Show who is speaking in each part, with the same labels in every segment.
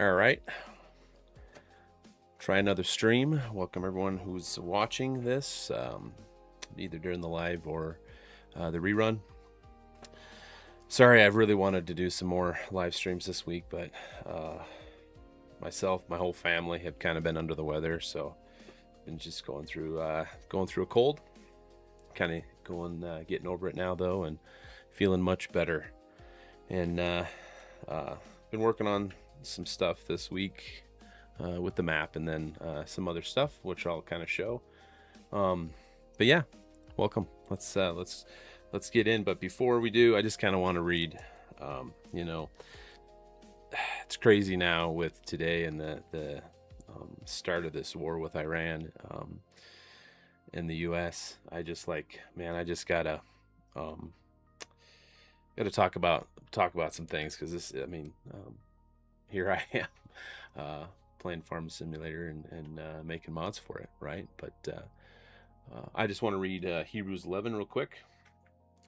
Speaker 1: All right. Try another stream. Welcome everyone who's watching this, either during the live or the rerun. Sorry, I've really wanted to do some more live streams this week, but myself, my whole family have kind of been under the weather, so been just going through a cold. Kind of getting over it now though, and feeling much better. And been working on some stuff this week with the map, and then some other stuff which I'll kind of show. But yeah, welcome. Let's get in. But before we do, I just kind of want to read. It's crazy now with today and the start of this war with Iran in the U.S. I just gotta talk about some things, because here I am playing Farm Simulator and making mods for it, right? But I just want to read Hebrews 11 real quick.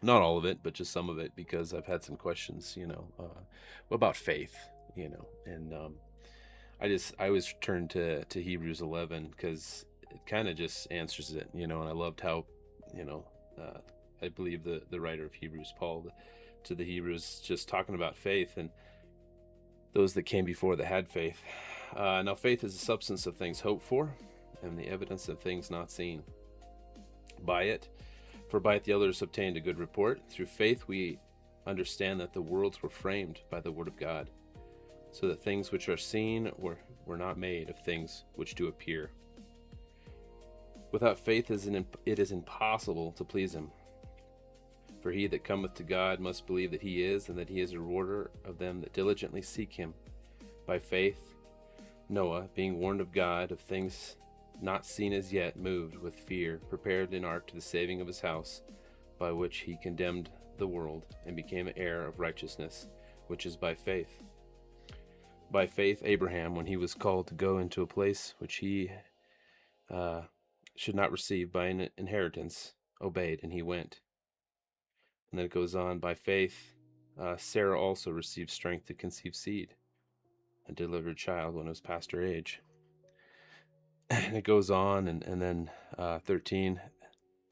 Speaker 1: Not all of it, but just some of it, because I've had some questions, about faith, and I always turn to Hebrews 11 because it kind of just answers it, and I loved how, I believe the writer of Hebrews, Paul, to the Hebrews, just talking about faith and those that came before that had faith. Now faith is the substance of things hoped for, and the evidence of things not seen. By it the others obtained a good report. Through faith we understand that the worlds were framed by the word of God, so that things which are seen were not made of things which do appear. Without faith it is impossible to please him. For he that cometh to God must believe that he is, and that he is a rewarder of them that diligently seek him. By faith Noah, being warned of God of things not seen as yet, moved with fear, prepared an ark to the saving of his house, by which he condemned the world, and became an heir of righteousness, which is by faith. By faith Abraham, when he was called to go into a place which he should not receive by an inheritance, obeyed, and he went. And then it goes on, by faith Sarah also received strength to conceive seed, and delivered a child when it was past her age. And it goes on, and then 13,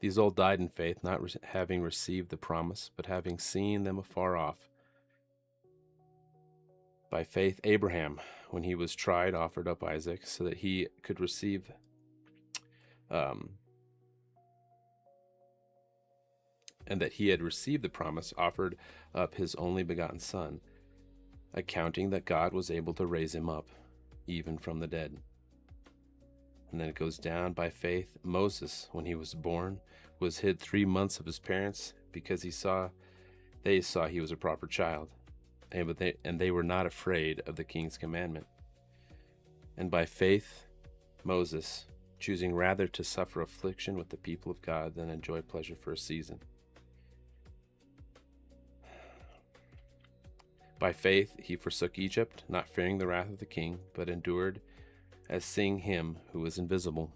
Speaker 1: these all died in faith, not having received the promise, but having seen them afar off. By faith Abraham, when he was tried, offered up Isaac, so that he could receive and that he had received the promise, offered up his only begotten son, accounting that God was able to raise him up, even from the dead. And then it goes down, by faith Moses, when he was born, was hid 3 months of his parents, because they saw he was a proper child, and they were not afraid of the king's commandment. And by faith Moses, choosing rather to suffer affliction with the people of God than enjoy pleasure for a season. By faith he forsook Egypt, not fearing the wrath of the king, but endured as seeing him who is invisible.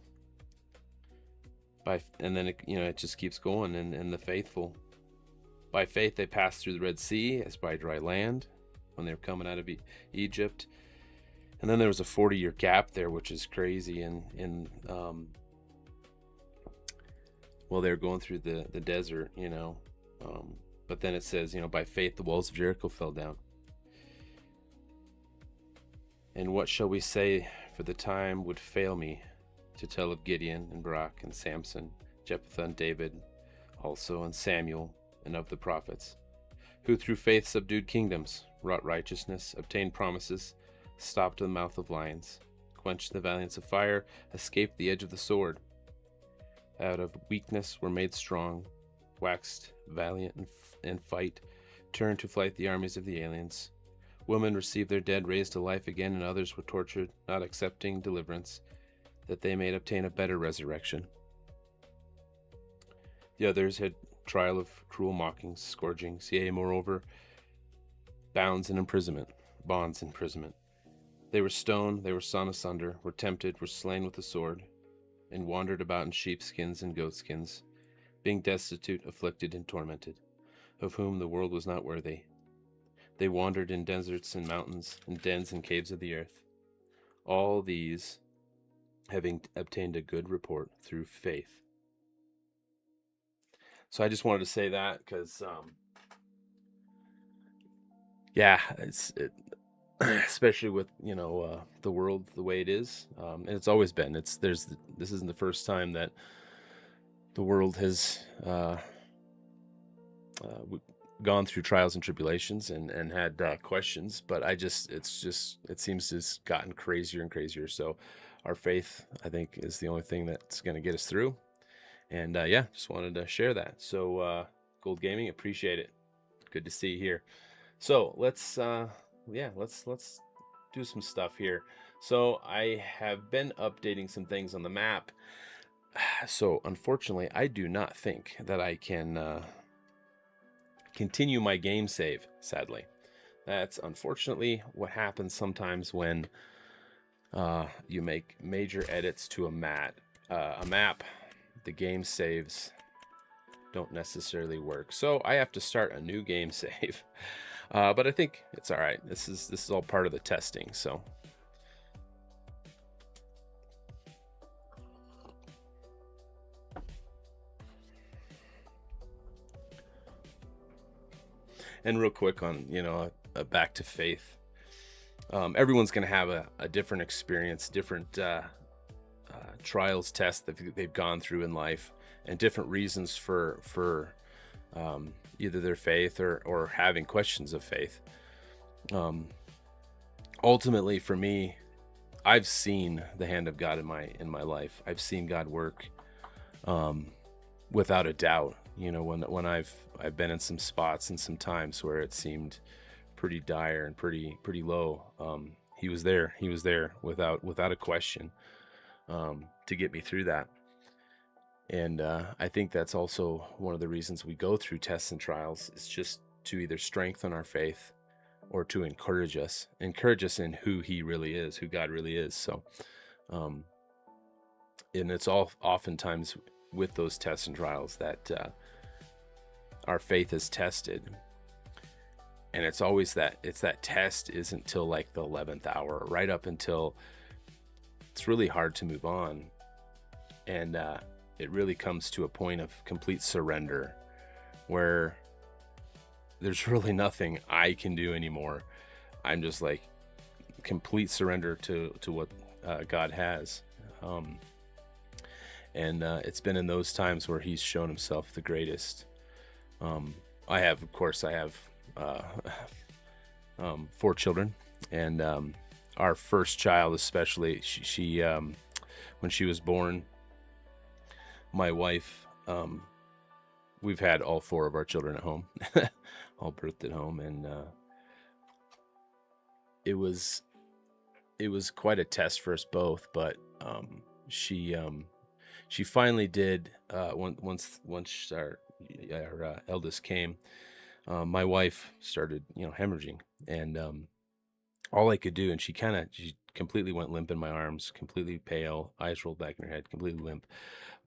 Speaker 1: And then it just keeps going, and the faithful. By faith they passed through the Red Sea as by dry land, when they were coming out of Egypt. And then there was a 40-year gap there, which is crazy. And they were going through the desert, but then it says, by faith the walls of Jericho fell down. And what shall we say? For the time would fail me to tell of Gideon and Barak and Samson, Jephthah and David also, and Samuel, and of the prophets, who through faith subdued kingdoms, wrought righteousness, obtained promises, stopped the mouth of lions, quenched the valiance of fire, escaped the edge of the sword. Out of weakness were made strong, waxed valiant in fight, turned to flight the armies of the aliens. Women received their dead raised to life again, and others were tortured, not accepting deliverance, that they may obtain a better resurrection. The others had trial of cruel mockings, scourgings, yea, moreover, bonds and imprisonment. They were stoned, they were sawn asunder, were tempted, were slain with the sword, and wandered about in sheepskins and goatskins, being destitute, afflicted, and tormented, of whom the world was not worthy. They wandered in deserts and mountains, in dens and caves of the earth. All these having obtained a good report through faith. So I just wanted to say that because, yeah, especially with the world the way it is, and it's always been. This isn't the first time that the world has gone through trials and tribulations and had questions, but it seems to have gotten crazier and crazier. So our faith, I think, is the only thing that's going to get us through. And yeah, just wanted to share that. So Gold Gaming, appreciate it. Good to see you here. So let's do some stuff here. So I have been updating some things on the map. So unfortunately, I do not think that I can continue my game save, sadly. That's unfortunately what happens sometimes when you make major edits to a map. The game saves don't necessarily work, so I have to start a new game save. But I think it's all right. This is all part of the testing. So and real quick on back to faith. Everyone's going to have a different experience, different trials, tests that they've gone through in life, and different reasons for either their faith or having questions of faith. Ultimately, for me, I've seen the hand of God in my life. I've seen God work, without a doubt. When I've been in some spots and some times where it seemed pretty dire and pretty low, he was there. He was there without a question, to get me through that. And I think that's also one of the reasons we go through tests and trials, is just to either strengthen our faith or to encourage us in who he really is, who God really is. So, and it's all oftentimes with those tests and trials that our faith is tested. And it's always that test isn't till like the 11th hour, right up until it's really hard to move on. And it really comes to a point of complete surrender, where there's really nothing I can do anymore. I'm just like complete surrender to what God has. And it's been in those times where he's shown himself the greatest. I have 4 children, and our first child especially, she when she was born, my wife, we've had all 4 of our children at home, all birthed at home, and it was quite a test for us both. But she finally did, once our eldest came. My wife started hemorrhaging, and all I could do, and she completely went limp in my arms, completely pale, eyes rolled back in her head, completely limp.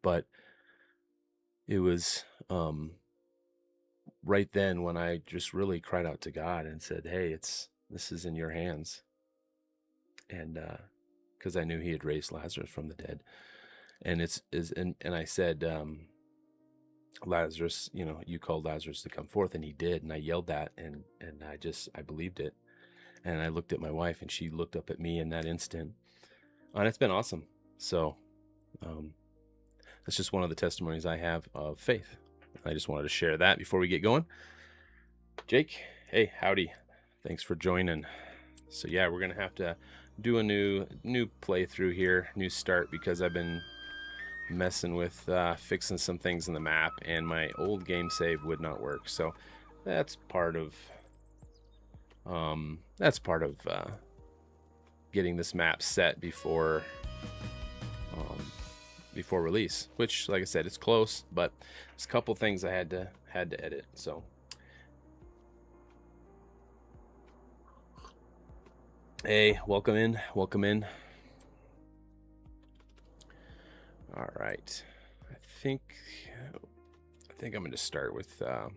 Speaker 1: But it was right then when I just really cried out to God and said, hey, this is in your hands. And because I knew he had raised Lazarus from the dead. And and I said, Lazarus, you called Lazarus to come forth, and he did. And I yelled that, and I believed it. And I looked at my wife, and she looked up at me in that instant. And it's been awesome. So that's just one of the testimonies I have of faith. I just wanted to share that before we get going. Jake, hey, howdy. Thanks for joining. So yeah, we're going to have to do a new playthrough here, new start, because I've been messing with fixing some things in the map, and my old game save would not work. So that's part of getting this map set before release, which, like I said, it's close, but there's a couple things I had to edit. So hey, welcome in. All right, I think I'm going to start with a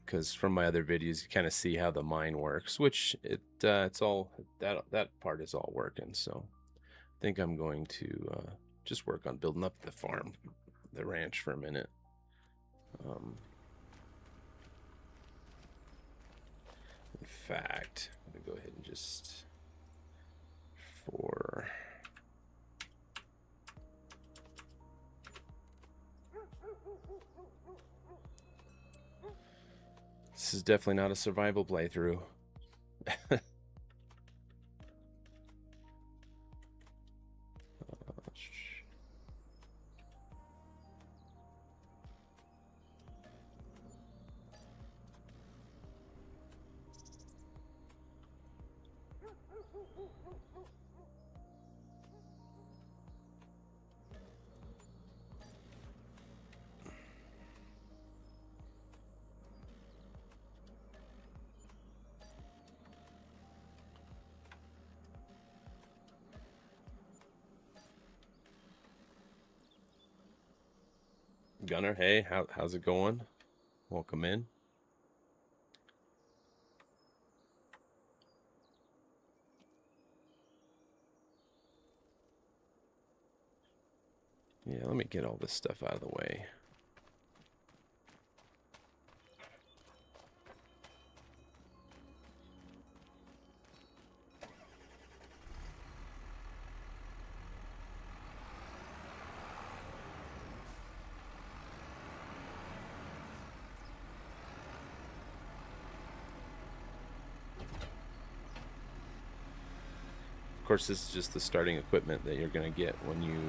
Speaker 1: because from my other videos, you kind of see how the mine works, which it's all that part is all working. So I think I'm going to just work on building up the farm, the ranch for a minute. In fact, I'm gonna go ahead and just this is definitely not a survival playthrough. Gunner, hey, how's it going? Welcome in. Yeah, let me get all this stuff out of the way. Of course, this is just the starting equipment that you're going to get when you,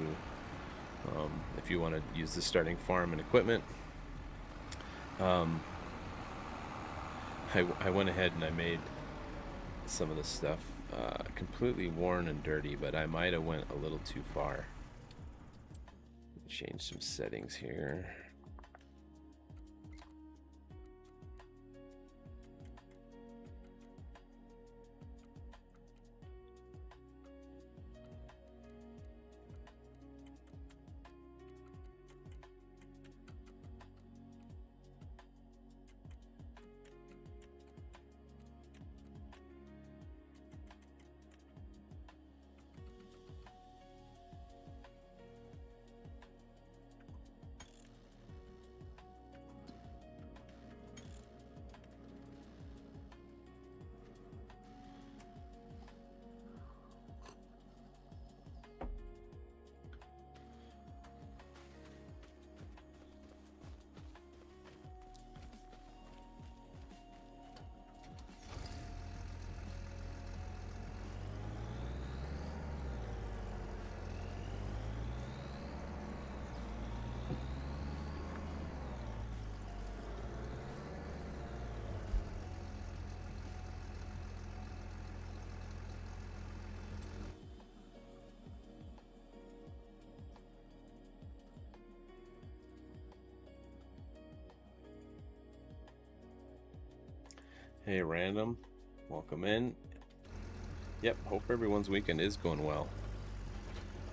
Speaker 1: if you want to use the starting farm and equipment. I went ahead and I made some of this stuff completely worn and dirty, but I might have went a little too far. Change some settings here. Hey, Random, welcome in. Yep, hope everyone's weekend is going well.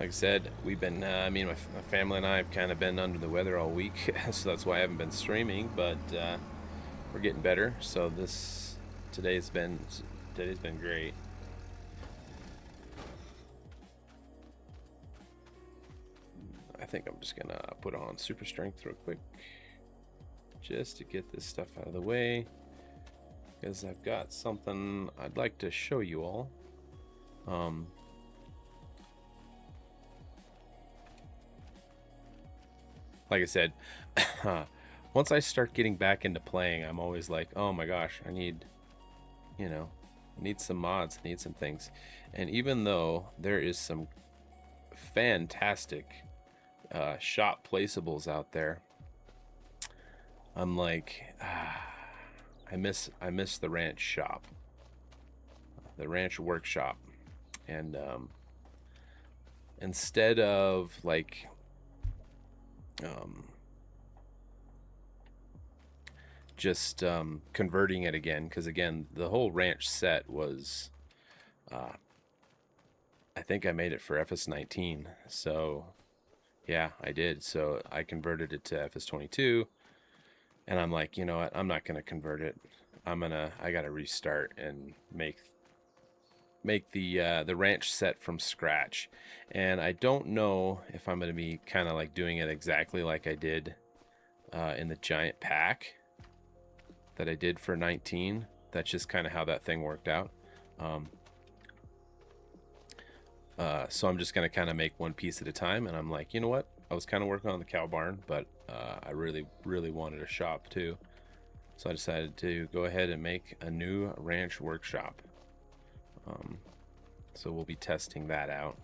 Speaker 1: Like I said, we've been, me and my family and I have kind of been under the weather all week, so that's why I haven't been streaming, but we're getting better. So today's been great. I think I'm just gonna put on super strength real quick, just to get this stuff out of the way, because I've got something I'd like to show you all. Like I said, once I start getting back into playing, I'm always like, oh my gosh, I need some mods, I need some things. And even though there is some fantastic shop placeables out there, I'm like, I miss the ranch shop, the ranch workshop. And instead of like just converting it again, because again, the whole ranch set was I think I made it for FS19, so yeah, I did. So I converted it to FS22, And I'm like, you know what? I'm not gonna convert it. I gotta restart and make the ranch set from scratch. And I don't know if I'm gonna be kind of like doing it exactly like I did in the giant pack that I did for 19. That's just kind of how that thing worked out. Um, so I'm just gonna kind of make one piece at a time. And I'm like, you know what? I was kind of working on the cow barn, but I really wanted a shop too. So I decided to go ahead and make a new ranch workshop. So we'll be testing that out.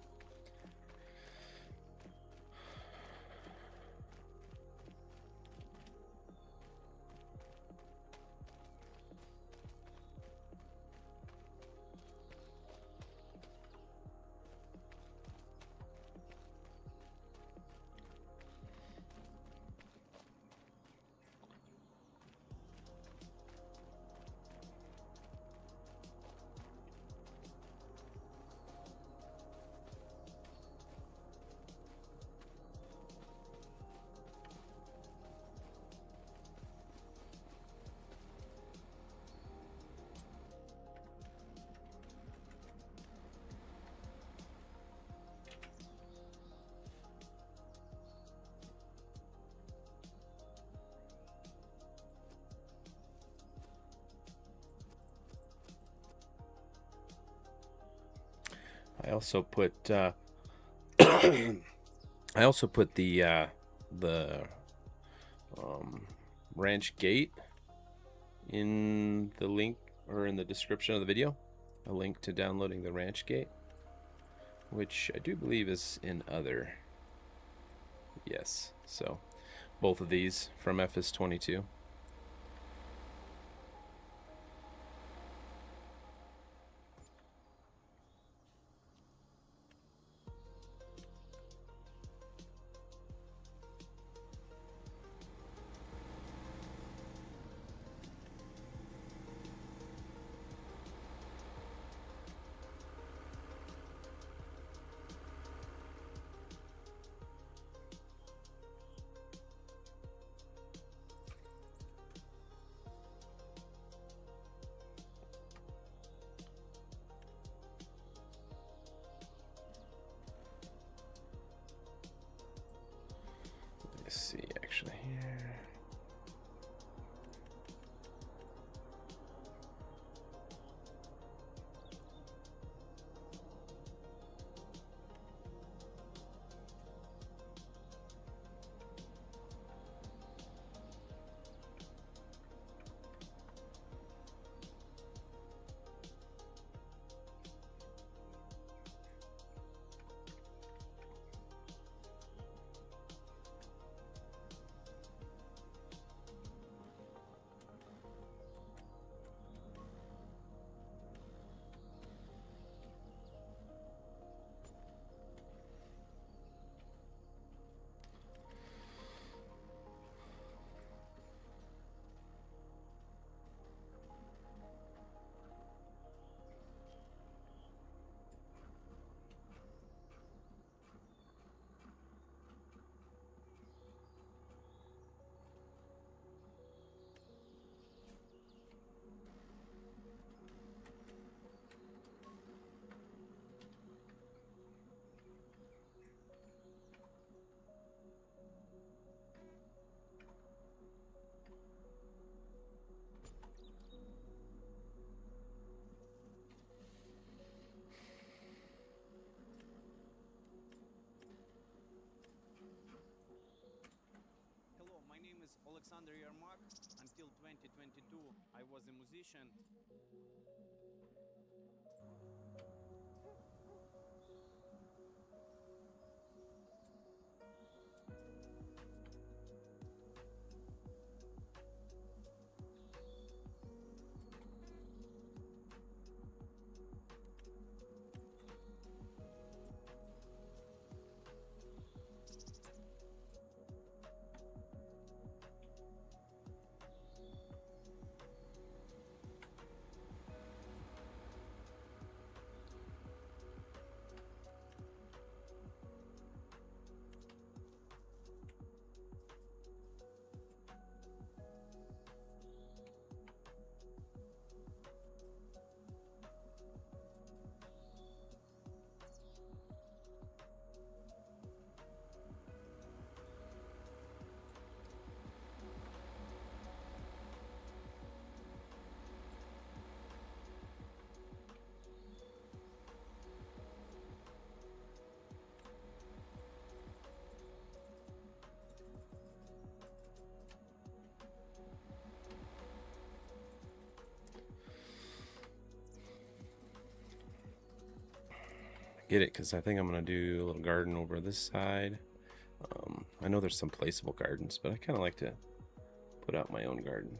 Speaker 1: I also put I also put the ranch gate in the link or in the description of the video, a link to downloading the ranch gate, which I do believe is in other. Yes, so both of these from FS22. Let's see, actually here.
Speaker 2: Hello, my name is Alexander Yermak. Until 2022, I was a musician.
Speaker 1: get it because I think I'm going to do a little garden over this side. I know there's some placeable gardens, but I kind of like to put out my own garden.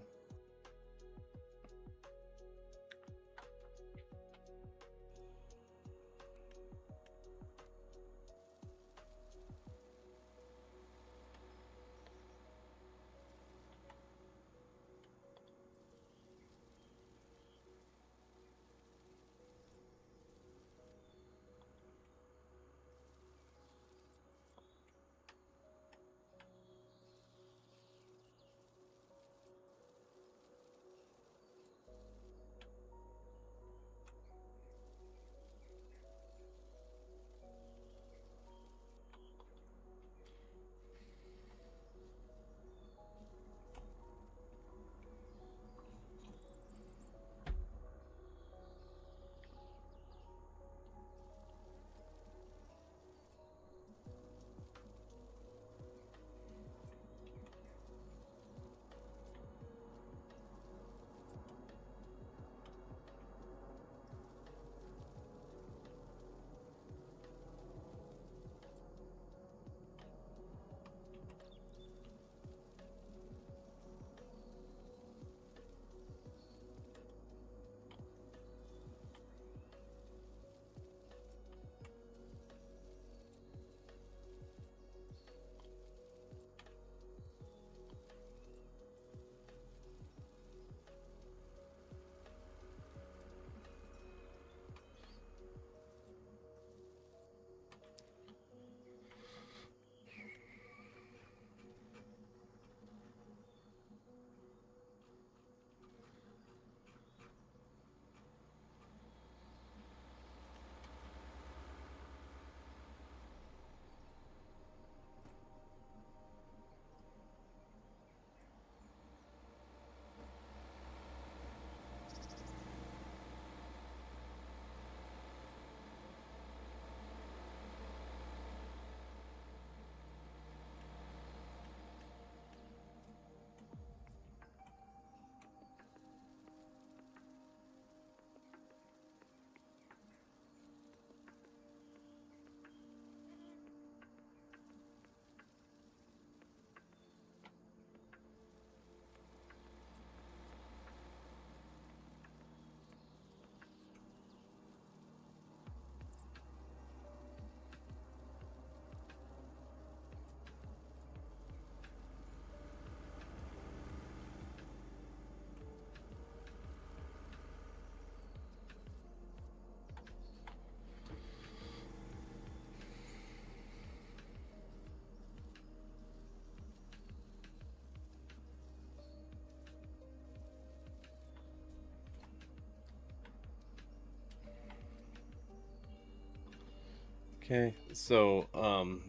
Speaker 1: Okay, so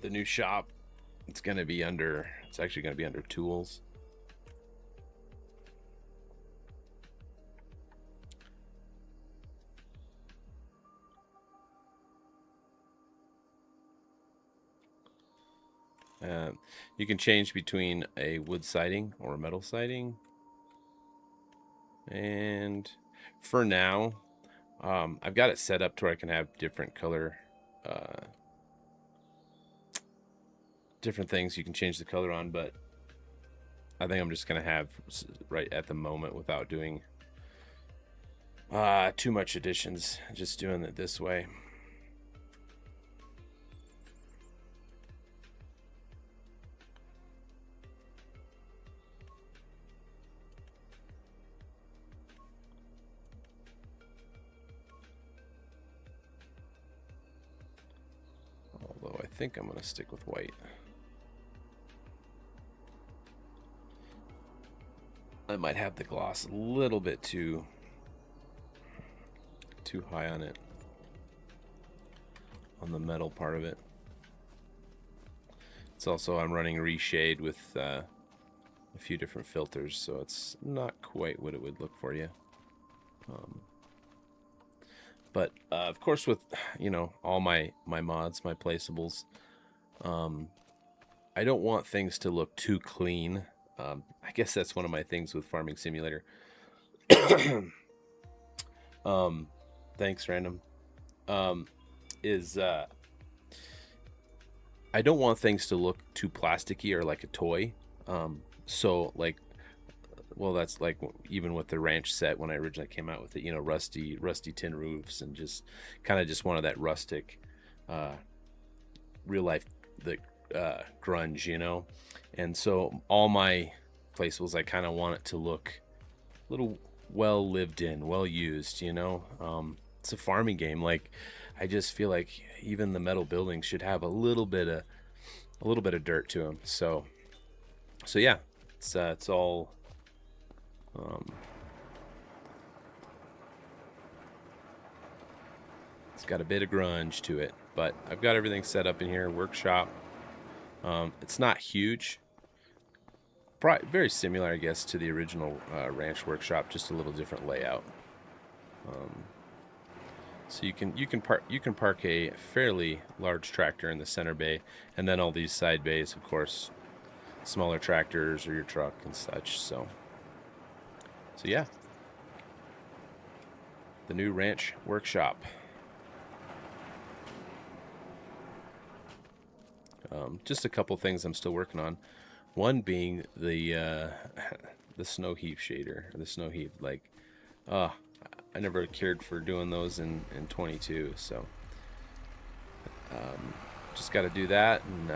Speaker 1: the new shop, it's actually gonna be under tools. You can change between a wood siding or a metal siding. And for now, I've got it set up to where I can have different color, different things you can change the color on, but I think I'm just going to have right at the moment without doing too much additions, just doing it this way. Although I think I'm going to stick with white. I might have the gloss a little bit too high on it, on the metal part of it. It's also, I'm running reshade with a few different filters, so it's not quite what it would look for you. But of course, with all my mods, my placeables, I don't want things to look too clean. I guess that's one of my things with Farming Simulator. Thanks, Random. is I don't want things to look too plasticky or like a toy. So like, well, that's like even with the ranch set when I originally came out with it, you know, rusty tin roofs, and just kind of just wanted that rustic, real life, the grunge, you know. And so all my placeables, I kind of want it to look a little well lived in, well used, you know. It's a farming game. Like, I just feel like even the metal buildings should have a little bit of dirt to them. So yeah, it's all it's got a bit of grunge to it, but I've got everything set up in here. Workshop. It's not huge. Probably very similar, I guess, to the original ranch workshop, just a little different layout. So you can park a fairly large tractor in the center bay, and then all these side bays, of course, smaller tractors or your truck and such. So yeah, the new ranch workshop. Just a couple things I'm still working on. One being the the snow heap shader, or the snow heap. Like, I never cared for doing those in 22, so just got to do that and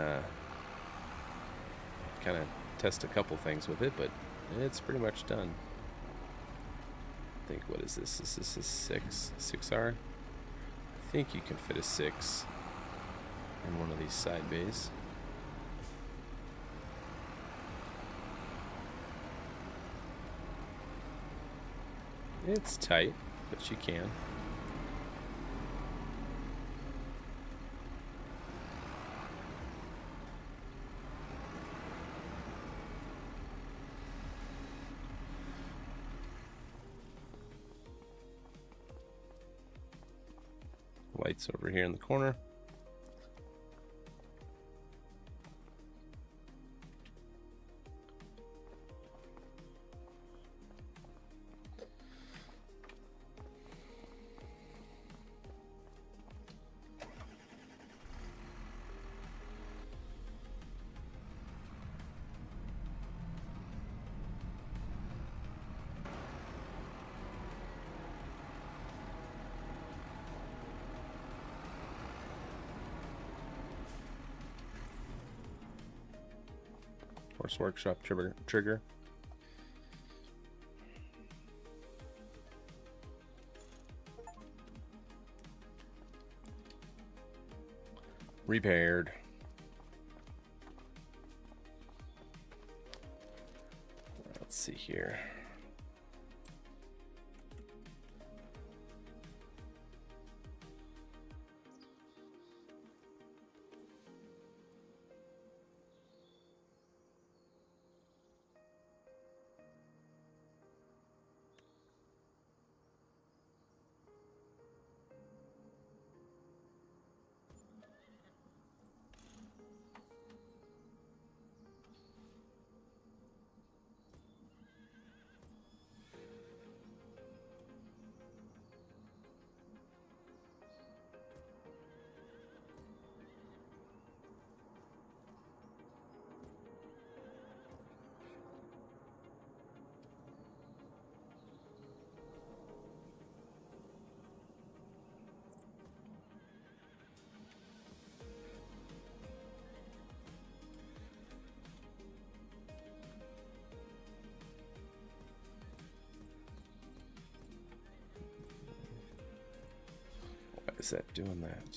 Speaker 1: kind of test a couple things with it, but it's pretty much done. I think, what is this? Is this a 6R? I think you can fit a 6 in one of these side bays. It's tight, but you can. Lights over here in the corner. Horse workshop trigger. Repaired. Let's see here. Why is that doing that?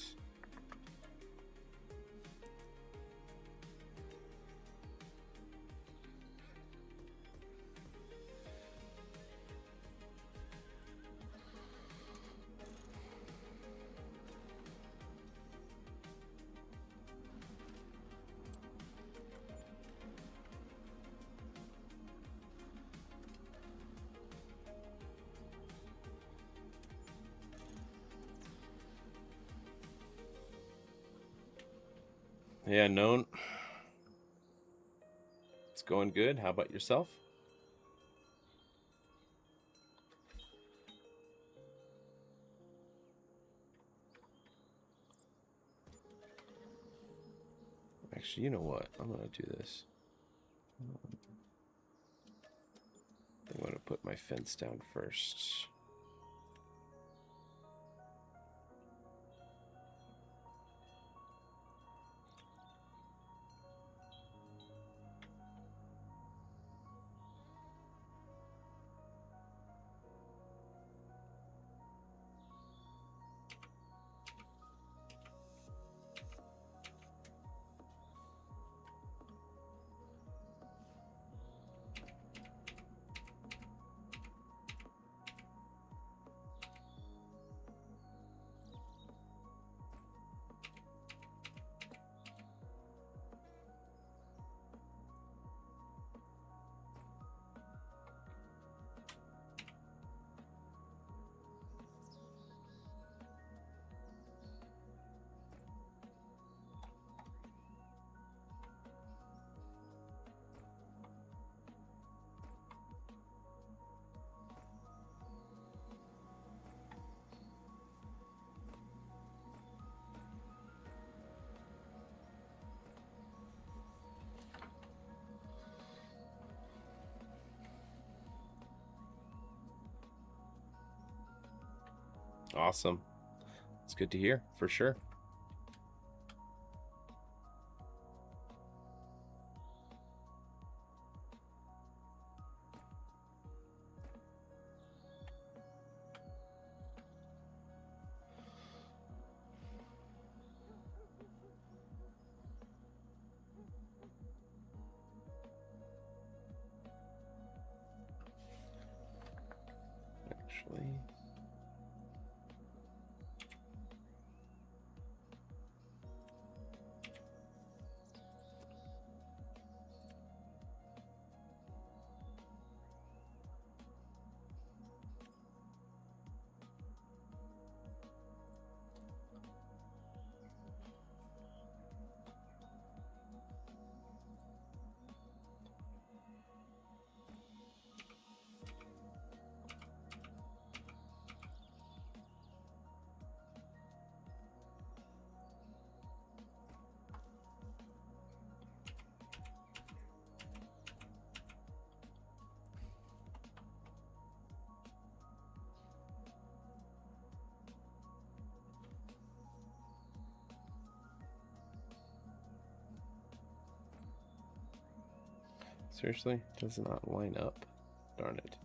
Speaker 1: Yeah, known. It's going good. How about yourself? Actually, you know what? I'm going to do this. I'm going to put my fence down first. Awesome. It's good to hear, for sure. Actually, seriously, does not line up. Darn it.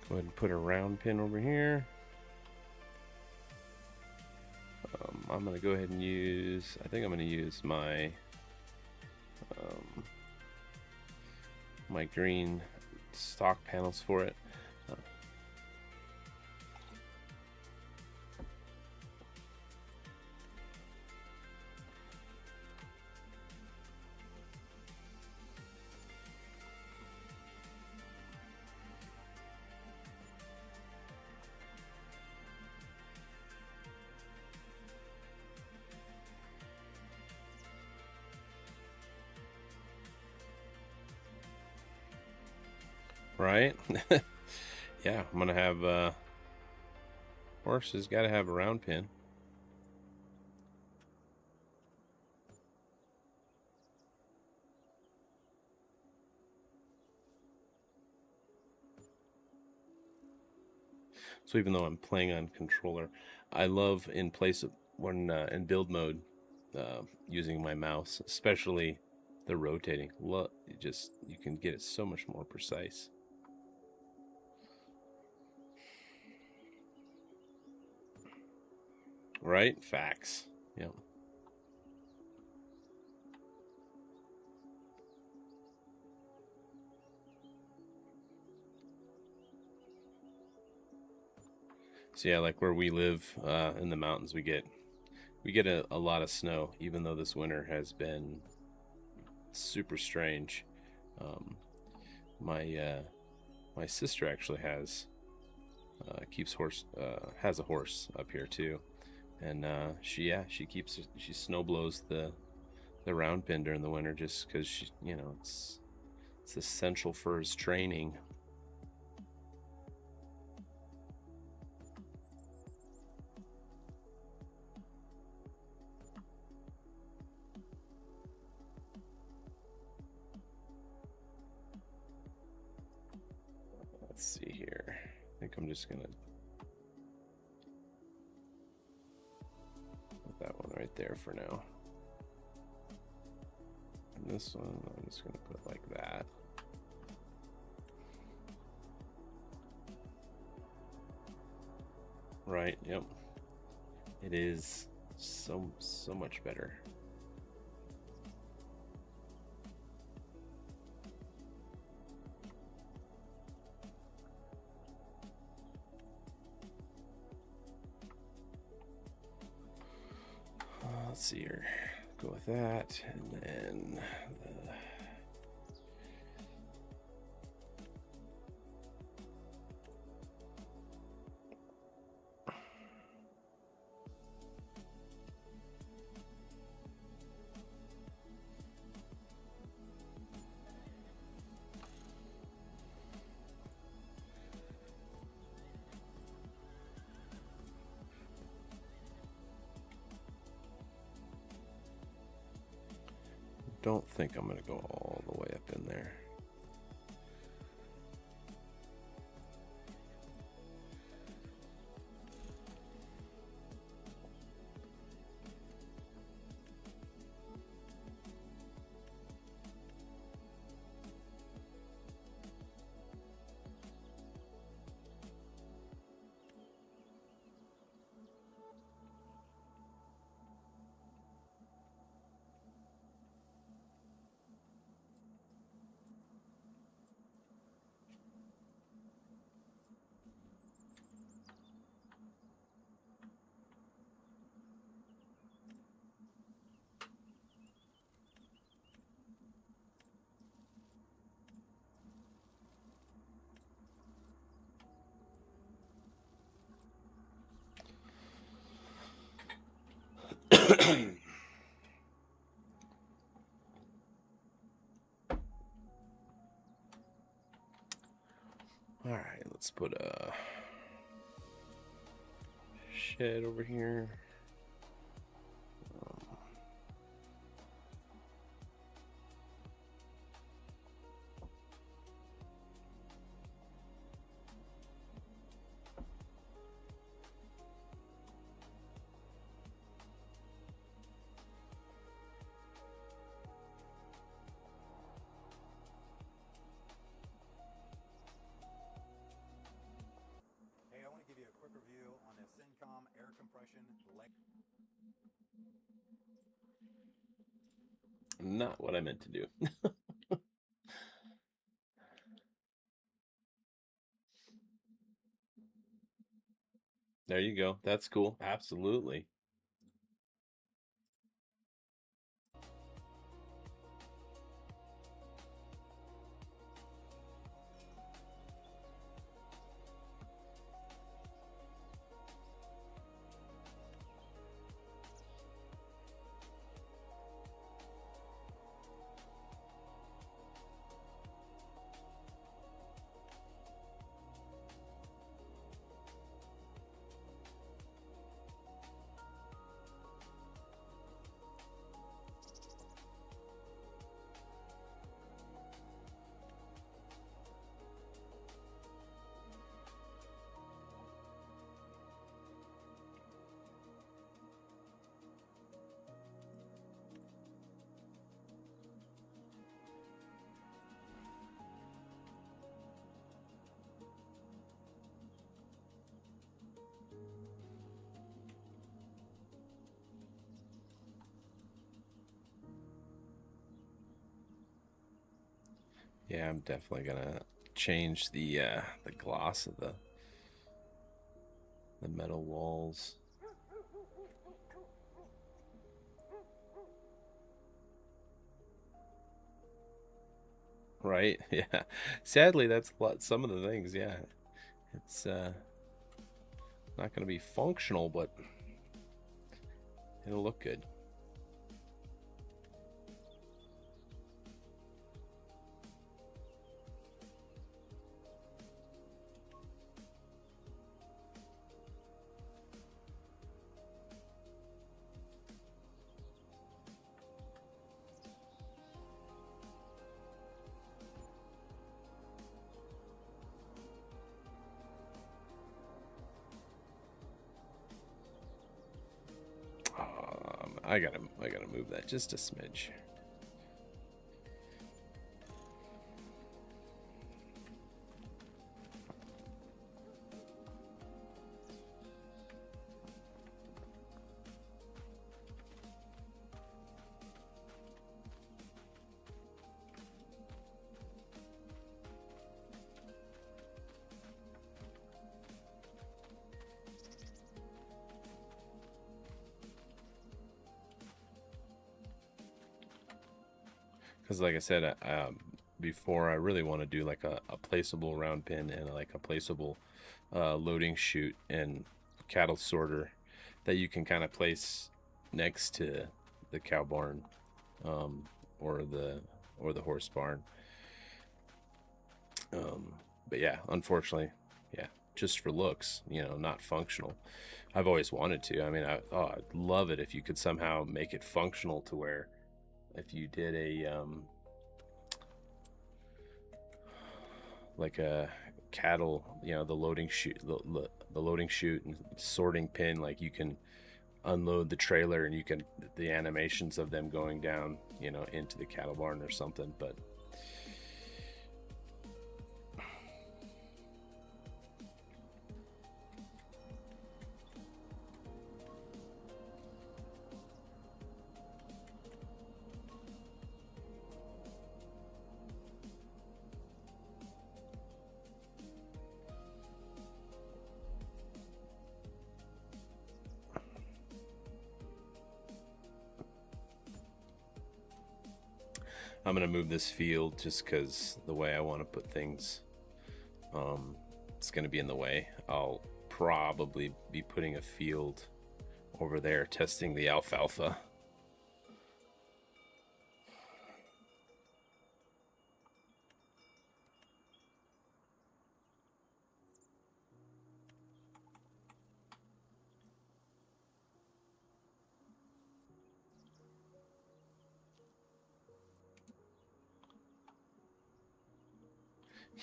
Speaker 1: Go ahead and put a round pin over here. I'm going to go ahead and use, I think I'm going to use my my green stock panels for it. right? Yeah, I'm gonna have horse has got to have a round pin. So even though I'm playing on controller, I love in place of when in build mode using my mouse, especially the rotating. You can get it so much more precise. Right? Facts. Yeah. So yeah, like where we live in the mountains, we get a lot of snow, even though this winter has been super strange. Um, my sister actually has has a horse up here too, and she snow blows the round pin during the winter just because it's essential for his training. Let's see here. I think I'm just gonna put that one right there for now. And this one, I'm just gonna put like that. Right, yep. It is so much better. Let's see here. Go with that, and then don't think I'm going to go all the way up in there. All right, let's put a shed over here. Not what I meant to do. There you go. That's cool. Absolutely. Yeah, I'm definitely gonna change the gloss of the metal walls. Right? Yeah. Sadly, that's some of the things. Yeah, it's not gonna be functional, but it'll look good. I gotta move that just a smidge. Because like I said before, I really want to do like a placeable round pin and like a placeable loading chute and cattle sorter that you can kind of place next to the cow barn or the horse barn. But yeah, unfortunately, yeah, just for looks, not functional. I've always wanted to. I mean, I'd love it if you could somehow make it functional to where if you did a like a cattle, the loading chute, the loading chute and sorting pin, like you can unload the trailer and you can the animations of them going down, into the cattle barn or something. But I'm gonna move this field just because the way I want to put things, it's gonna be in the way. I'll probably be putting a field over there testing the alfalfa.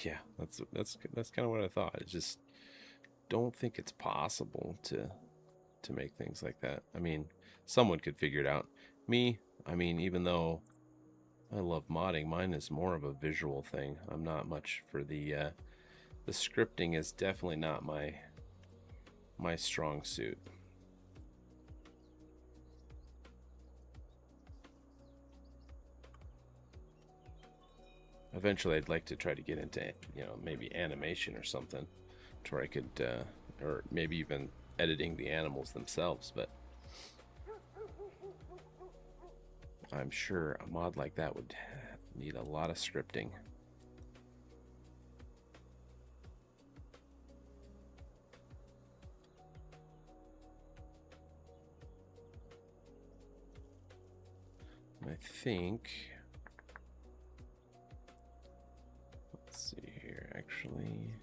Speaker 1: Yeah, that's kind of what I thought. I just don't think it's possible to make things like that. I mean, someone could figure it out. Me, I mean, even though I love modding, mine is more of a visual thing. I'm not much for the scripting is definitely not my strong suit. Eventually, I'd like to try to get into, maybe animation or something, to where I could, or maybe even editing the animals themselves. But I'm sure a mod like that would need a lot of scripting. I think, let's see here, actually.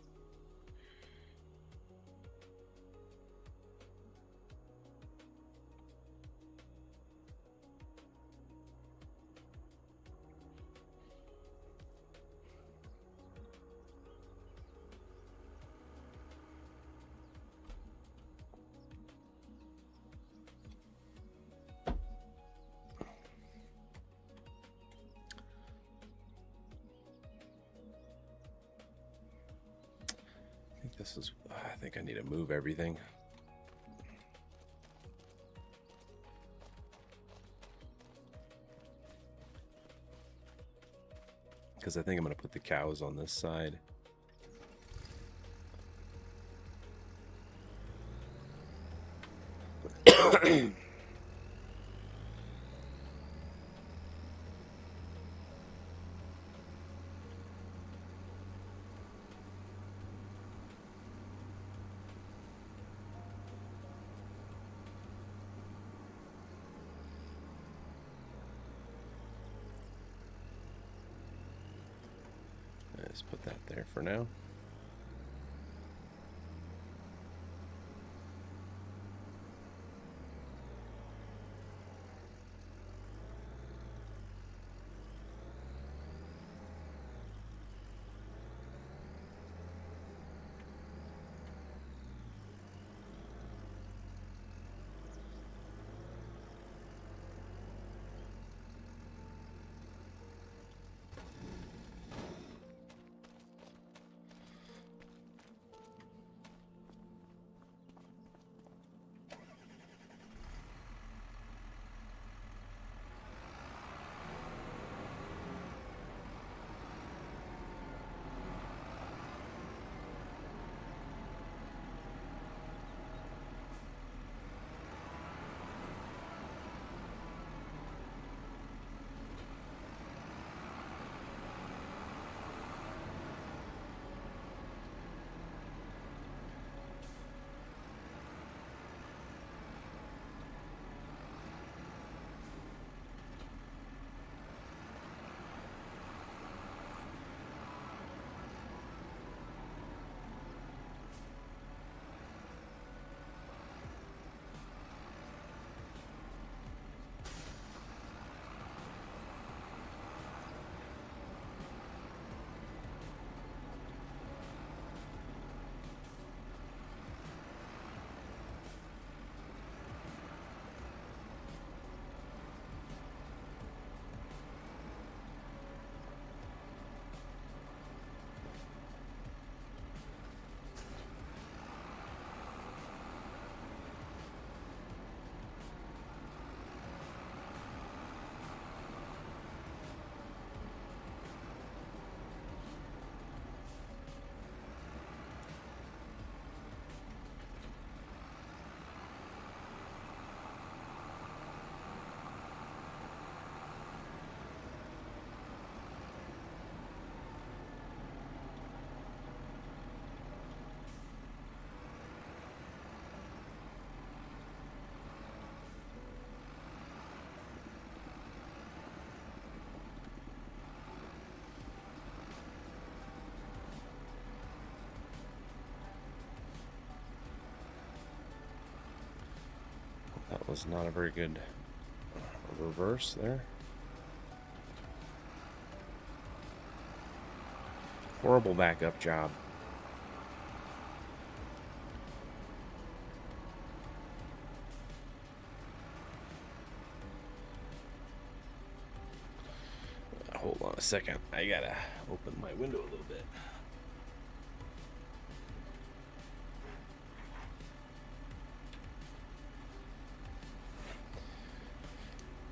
Speaker 1: I think I need to move everything. because I think I'm going to put the cows on this side. Let's put that there for now. That was not a very good reverse there. Horrible backup job. Hold on a second. I gotta open my window a little bit.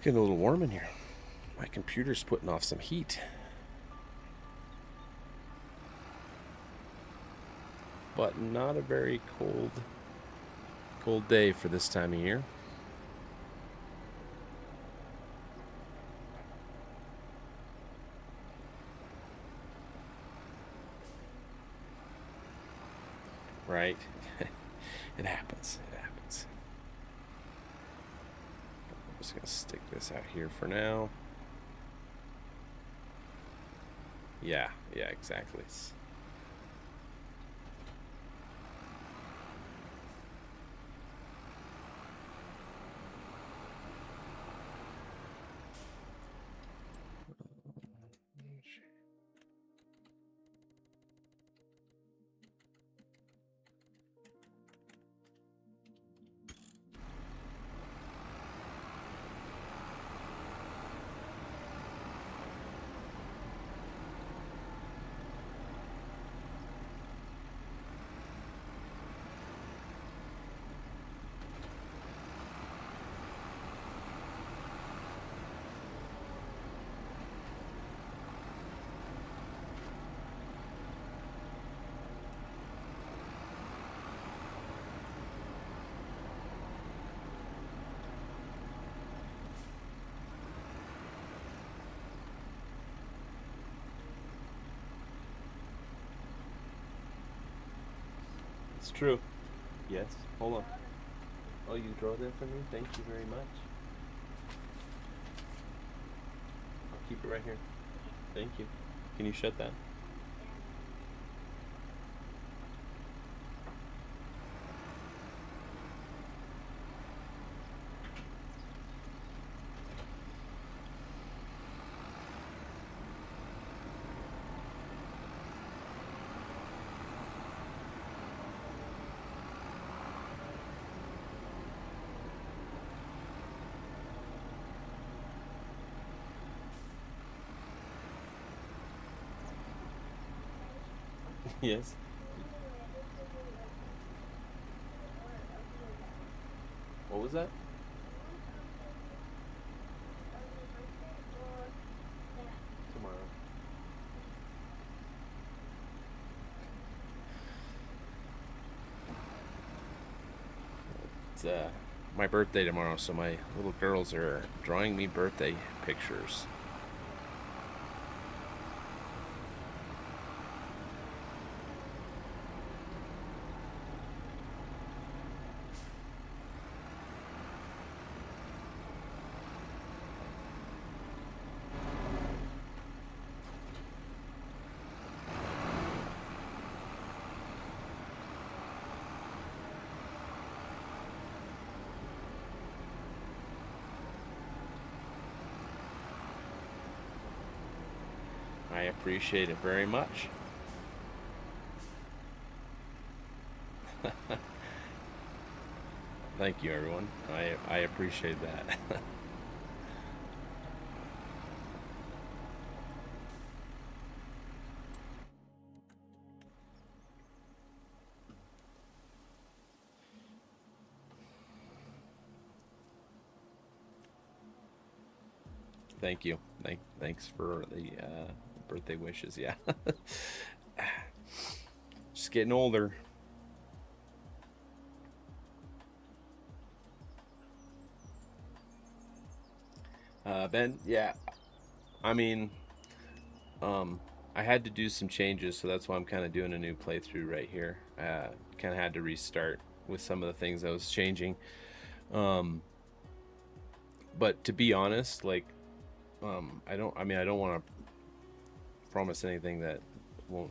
Speaker 1: Getting a little warm in here. My computer's putting off some heat. But not a very cold day for this time of year. Right? It happens. It happens. I'm just going to stick this out here for now. Yeah, exactly. It's true. Yes. Hold on. Oh, you draw that for me? Thank you very much. I'll keep it right here. Thank you. Can you shut that? Yes. What was that? Tomorrow. It's my birthday tomorrow, so my little girls are drawing me birthday pictures. I appreciate it very much. Thank you, everyone. I appreciate that. Thank you. Thanks for the birthday wishes. Yeah. Just getting older. Ben, yeah. I mean, I had to do some changes, so that's why I'm kind of doing a new playthrough right here. Kind of had to restart with some of the things I was changing. Um, but to be honest, like, I don't. I mean, I don't want to promise anything that won't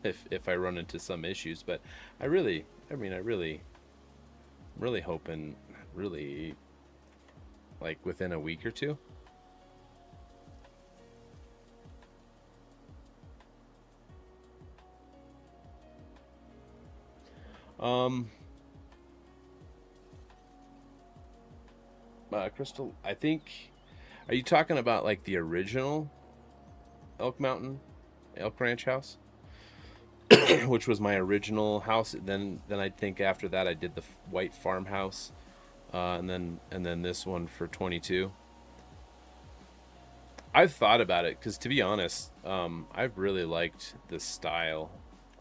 Speaker 1: if I run into some issues. But I really, I mean, I'm really hoping, really, like within a week or two. Um, Crystal, I think. Are you talking about like the original Elk Mountain, Elk Ranch house, which was my original house? Then I think after that I did the white farmhouse, and then this one for 22. I've thought about it because, to be honest, I've really liked the style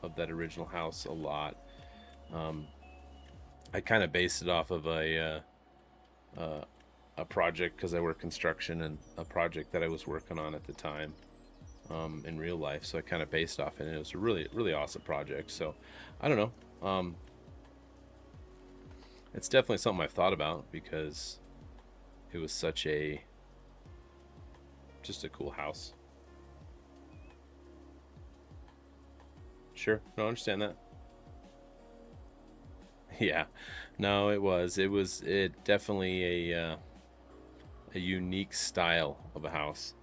Speaker 1: of that original house a lot. Um, I kind of based it off of a project because I work construction, and a project that I was working on at the time, in real life. So I kind of based off it, and it was a really awesome project. So I don't know. It's definitely something I've thought about because it was such a just a cool house. Sure, no, I understand that. Yeah, no, it definitely a unique style of a house.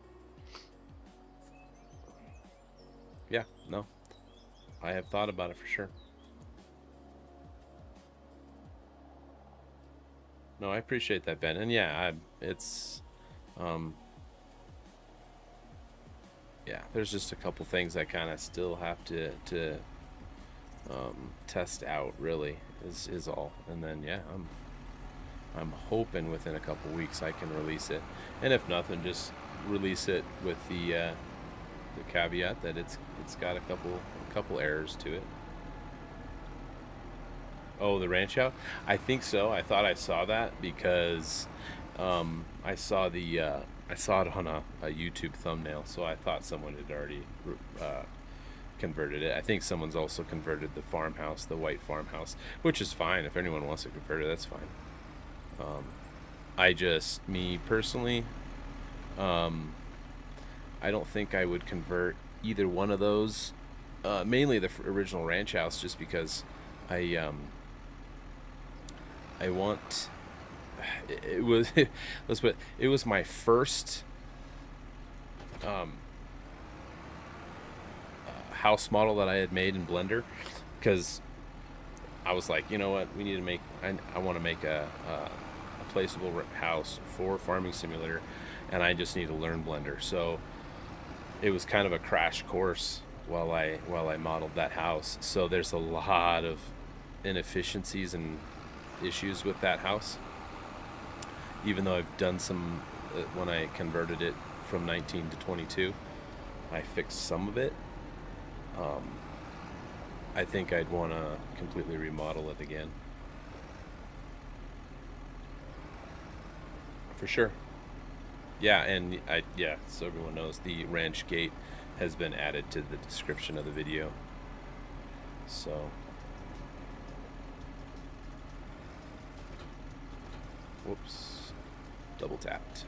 Speaker 1: Yeah, no, I have thought about it for sure. No, I appreciate that, Ben. And yeah, um, yeah, there's just a couple things I kind of still have to test out. Really, is all. And then yeah, I'm hoping within a couple weeks I can release it. And if nothing, just release it with the caveat that it's got a couple errors to it. Oh, the ranch out? I think so. I thought I saw that because I saw it on a YouTube thumbnail, so I thought someone had already converted it. I think someone's also converted the farmhouse, the white farmhouse, which is fine. If anyone wants to convert it, that's fine. Me personally, I don't think I would convert either one of those. Mainly the original ranch house, just because I want it was let's put it was my first house model that I had made in Blender, because I was like, you know what, we need to make I want to make a placeable house for Farming Simulator, and I just need to learn Blender. So it was kind of a crash course while I modeled that house. So there's a lot of inefficiencies and issues with that house, even though I've done some when I converted it from 19 to 22, I fixed some of it. I think I'd want to completely remodel it again, for sure. Yeah, and so everyone knows, the ranch gate has been added to the description of the video. So, whoops, double tapped.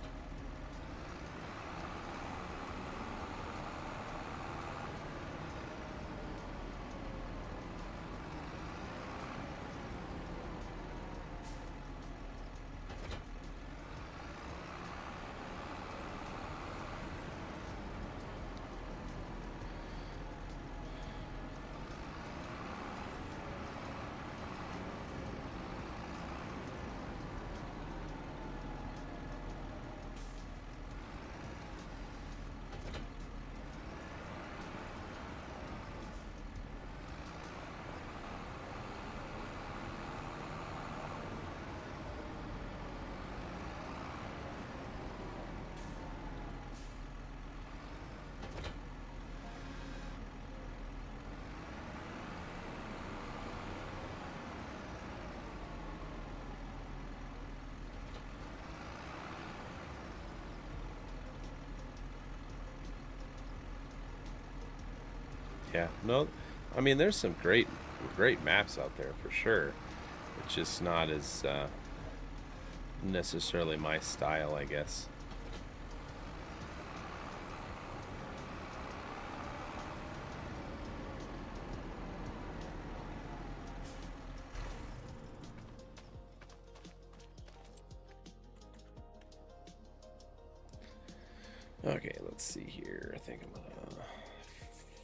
Speaker 1: Yeah, no, I mean, there's some great maps out there for sure. It's just not as necessarily my style, I guess. Okay, let's see here. I think I'm gonna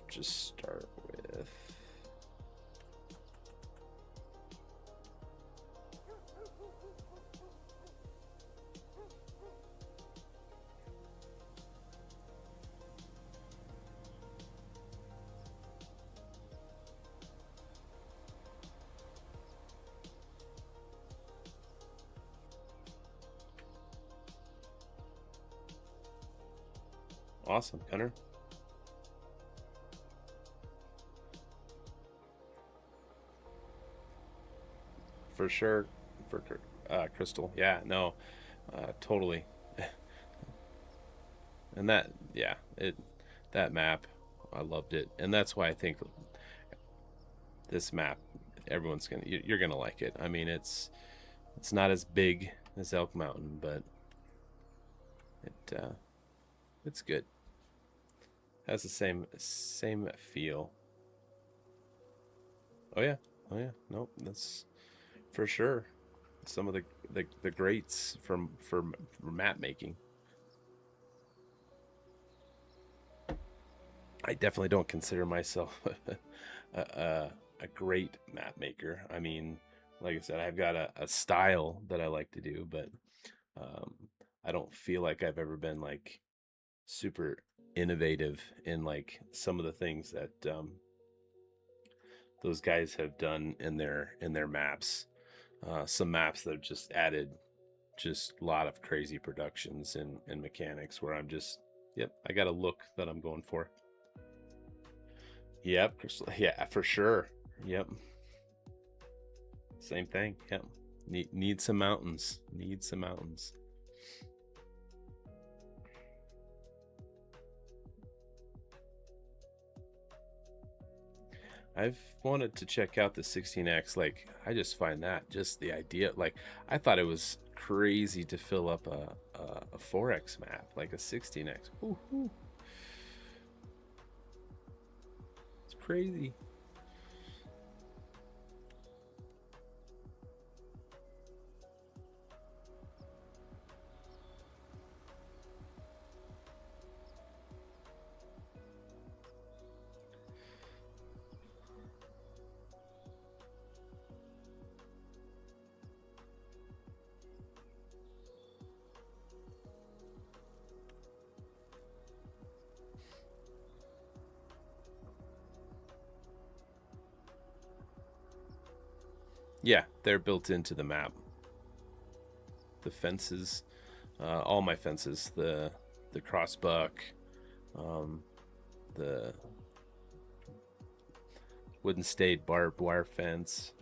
Speaker 1: just start with awesome, Gunner. For sure, for Crystal. Yeah, no, totally. And that map, I loved it, and that's why I think this map, you're gonna like it. I mean, it's not as big as Elk Mountain, but it's good. Has the same feel. Oh yeah, Nope, that's for sure. Some of the greats for map making. I definitely don't consider myself a great map maker. I mean, like I said, I've got a style that I like to do, but um, I don't feel like I've ever been like super innovative in like some of the things that those guys have done in their maps. Some maps that have just added just a lot of crazy productions and mechanics where I'm just, yep, I got a look that I'm going for. Yep, yeah, for sure. Yep, same thing. Yep, need some mountains. Need some mountains. I've wanted to check out the 16X. Like, I just find that just the idea. Like, I thought it was crazy to fill up a 4X map, like a 16X. Ooh, it's crazy. Yeah, they're built into the map. The fences, all my fences, the crossbuck, the wooden stayed barbed wire fence,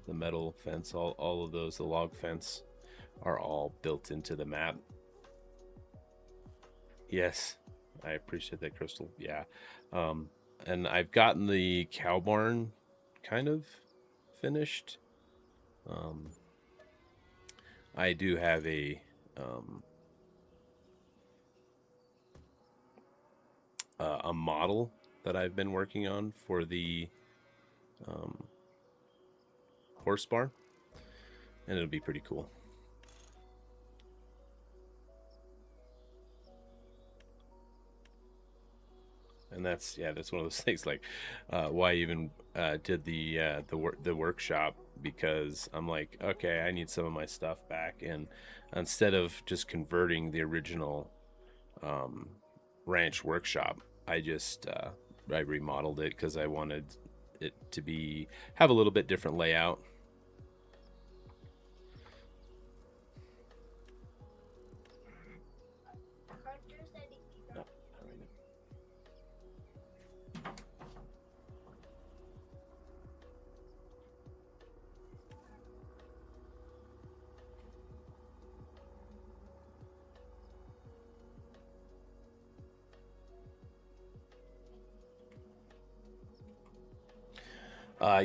Speaker 1: the metal fence, all of those, the log fence, are all built into the map. Yes, I appreciate that, Crystal. Yeah, and I've gotten the cow barn kind of finished. I do have a model that I've been working on for the horse barn, and it'll be pretty cool. And that's one of those things, like why I even did the workshop, because I'm like, okay, I need some of my stuff back, and instead of just converting the original ranch workshop, I just I remodeled it because I wanted it to have a little bit different layout.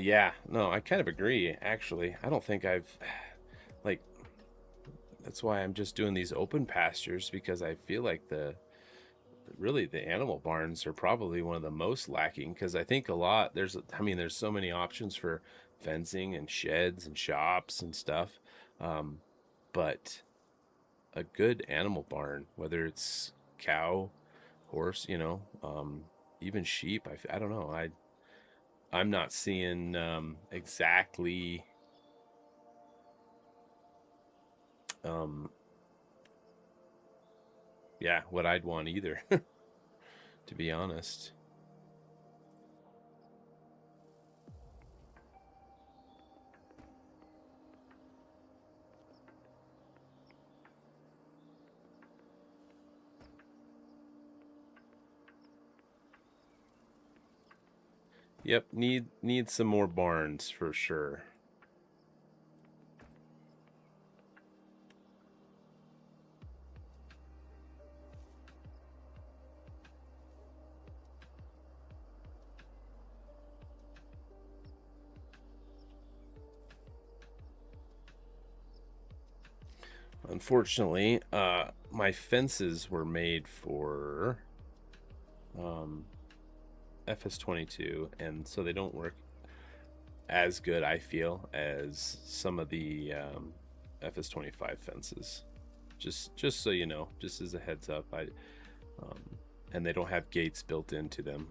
Speaker 1: Yeah, no, I kind of agree, actually. I don't think I've, like, that's why I'm just doing these open pastures, because I feel like really the animal barns are probably one of the most lacking, because I think there's so many options for fencing and sheds and shops and stuff. But a good animal barn, whether it's cow, horse, even sheep, I don't know. I'm not seeing exactly what I'd want either, to be honest. Yep, need some more barns for sure. Unfortunately, my fences were made for FS22, and so they don't work as good, I feel, as some of the FS25 fences. Just so you know, just as a heads up, and they don't have gates built into them.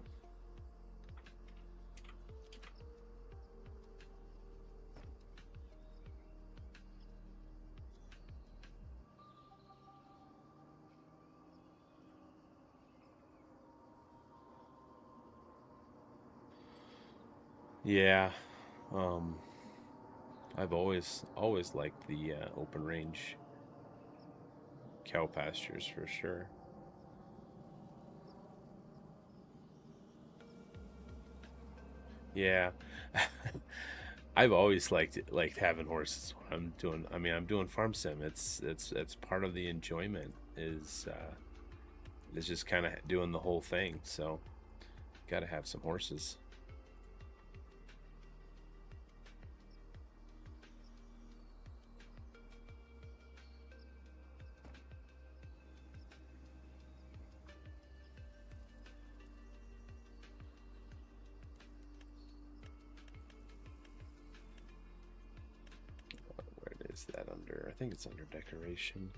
Speaker 1: Yeah, I've always liked the open range cow pastures for sure. Yeah. I've always liked having horses when I'm doing. I mean, I'm doing farm sim. It's part of the enjoyment is just kind of doing the whole thing. So, got to have some horses. is that under? I think it's under decoration.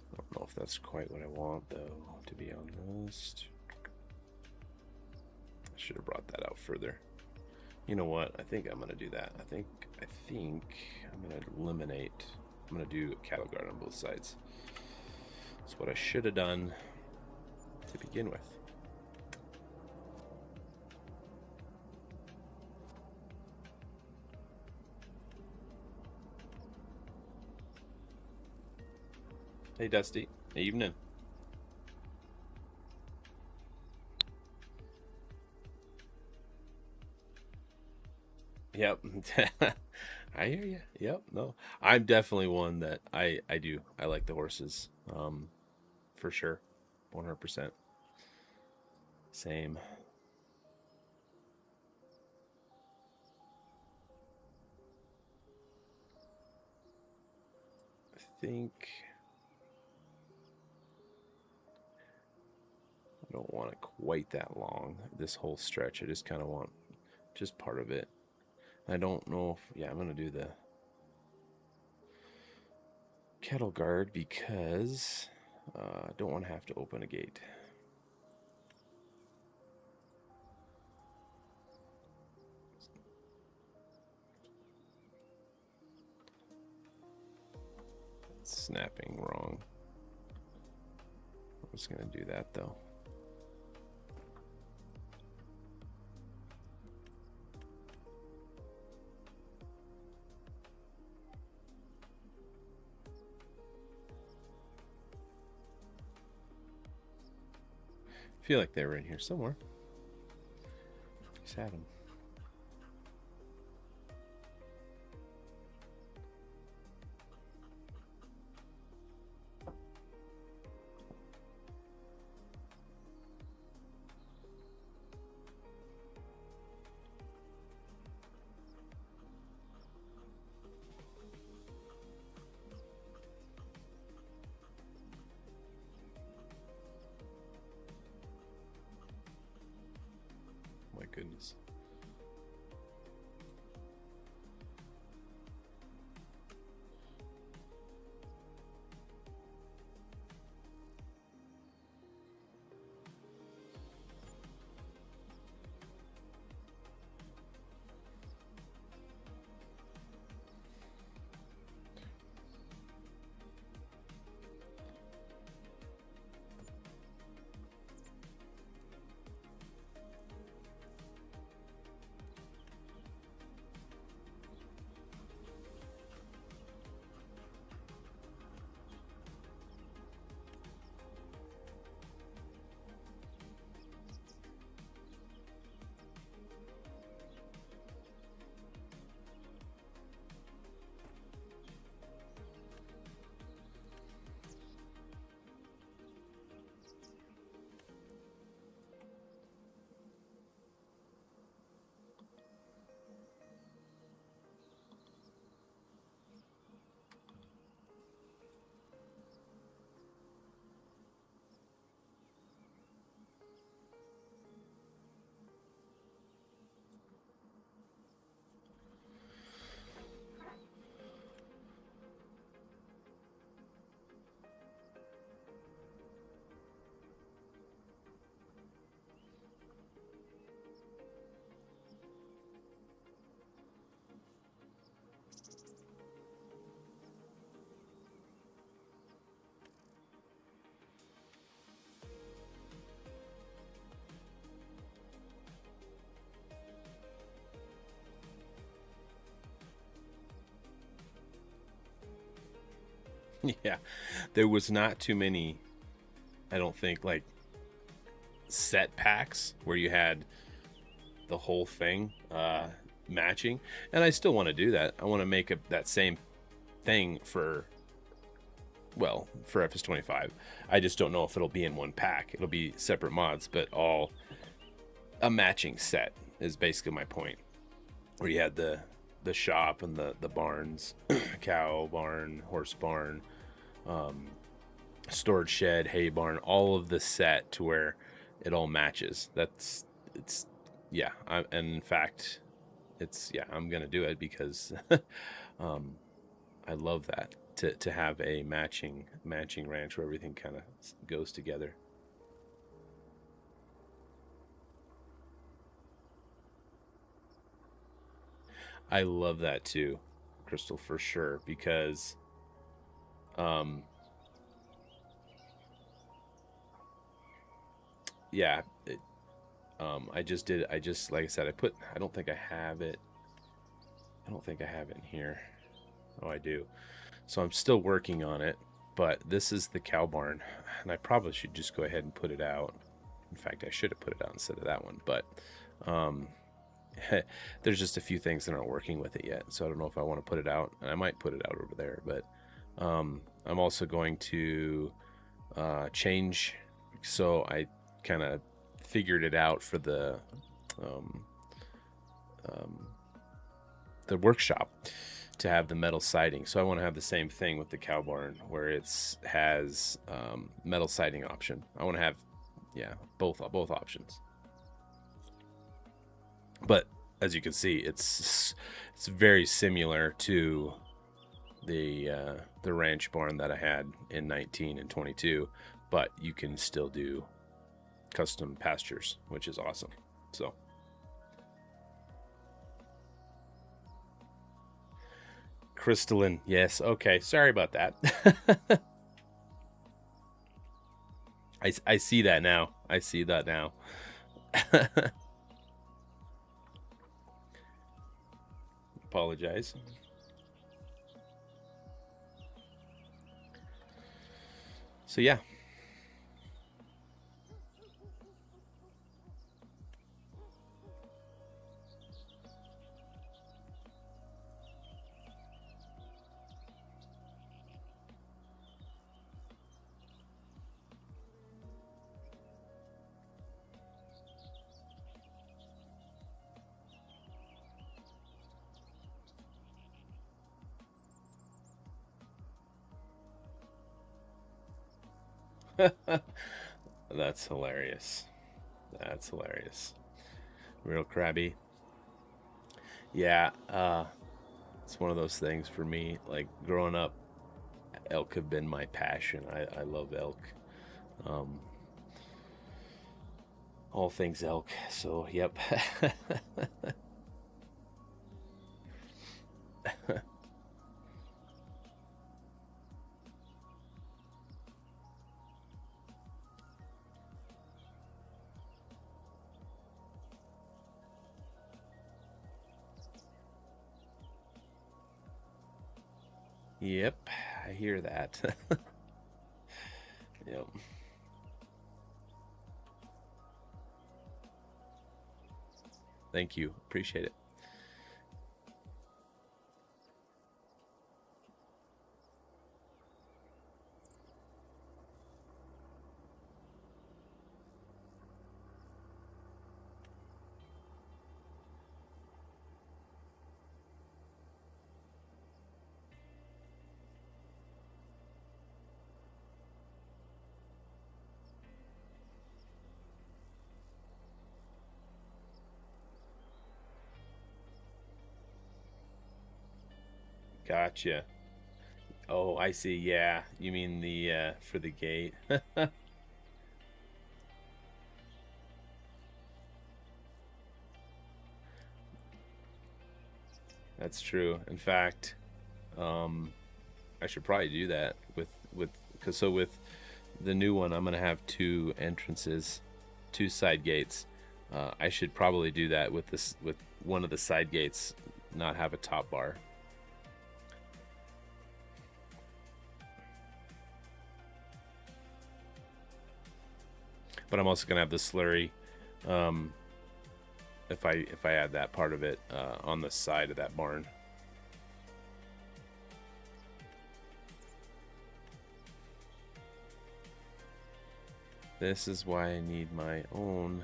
Speaker 1: I don't know if that's quite what I want, though, to be honest. I should have brought that out further. You know what? I think I'm gonna do that. I think I'm gonna eliminate. I'm gonna do cattle guard on both sides. That's what I should have done to begin with. Hey, Dusty. Evening. Yep. I hear you. Yep. No, I'm definitely one that I do. I like the horses. For sure. 100%. Same. I think I don't want it quite that long, this whole stretch. I just kind of want just part of it. I don't know if, yeah, I'm going to do the cattle guard because I don't want to have to open a gate. It's snapping wrong. I'm just going to do that though. I feel like they were in here somewhere. Just had them. Goodness. Yeah, there was not too many, I don't think, like set packs where you had the whole thing matching, and I still want to do that. I want to make that same thing for, well, for FS25. I just don't know if it'll be in one pack. It'll be separate mods, but all a matching set is basically my point. Where you had the shop and the barns, cow barn, horse barn, storage shed, hay barn, all of the set to where it all matches. Yeah. And in fact, I'm gonna do it because I love that to have a matching ranch where everything kind of goes together. I love that too, Crystal, for sure, because yeah, I just like I said, I don't think I have it in here. Oh, I do. So I'm still working on it, but this is the cow barn, and I probably should just go ahead and put it out. In fact, I should have put it out instead of that one, but there's just a few things that aren't working with it yet, so I don't know if I want to put it out, and I might put it out over there. But I'm also going to change, so I kind of figured it out for the workshop to have the metal siding. So I want to have the same thing with the cow barn, where it's has metal siding option. I want to have both options. But as you can see, it's very similar to the ranch barn that I had in 19 and 22, but you can still do custom pastures, which is awesome. So crystalline, yes, okay, sorry about that. I see that now. Apologize. So yeah. That's hilarious. Real crabby. Yeah, it's one of those things for me. Like growing up, elk have been my passion. I love elk. All things elk. So, yep. Yep, I hear that. Yep. Thank you. Appreciate it. Gotcha. Oh, I see. Yeah, you mean the for the gate. That's true. In fact, I should probably do that with because so with the new one, I'm gonna have two entrances, two side gates. I should probably do that with this with one of the side gates, not have a top bar. But I'm also gonna have the slurry. If I add that part of it on the side of that barn. This is why I need my own.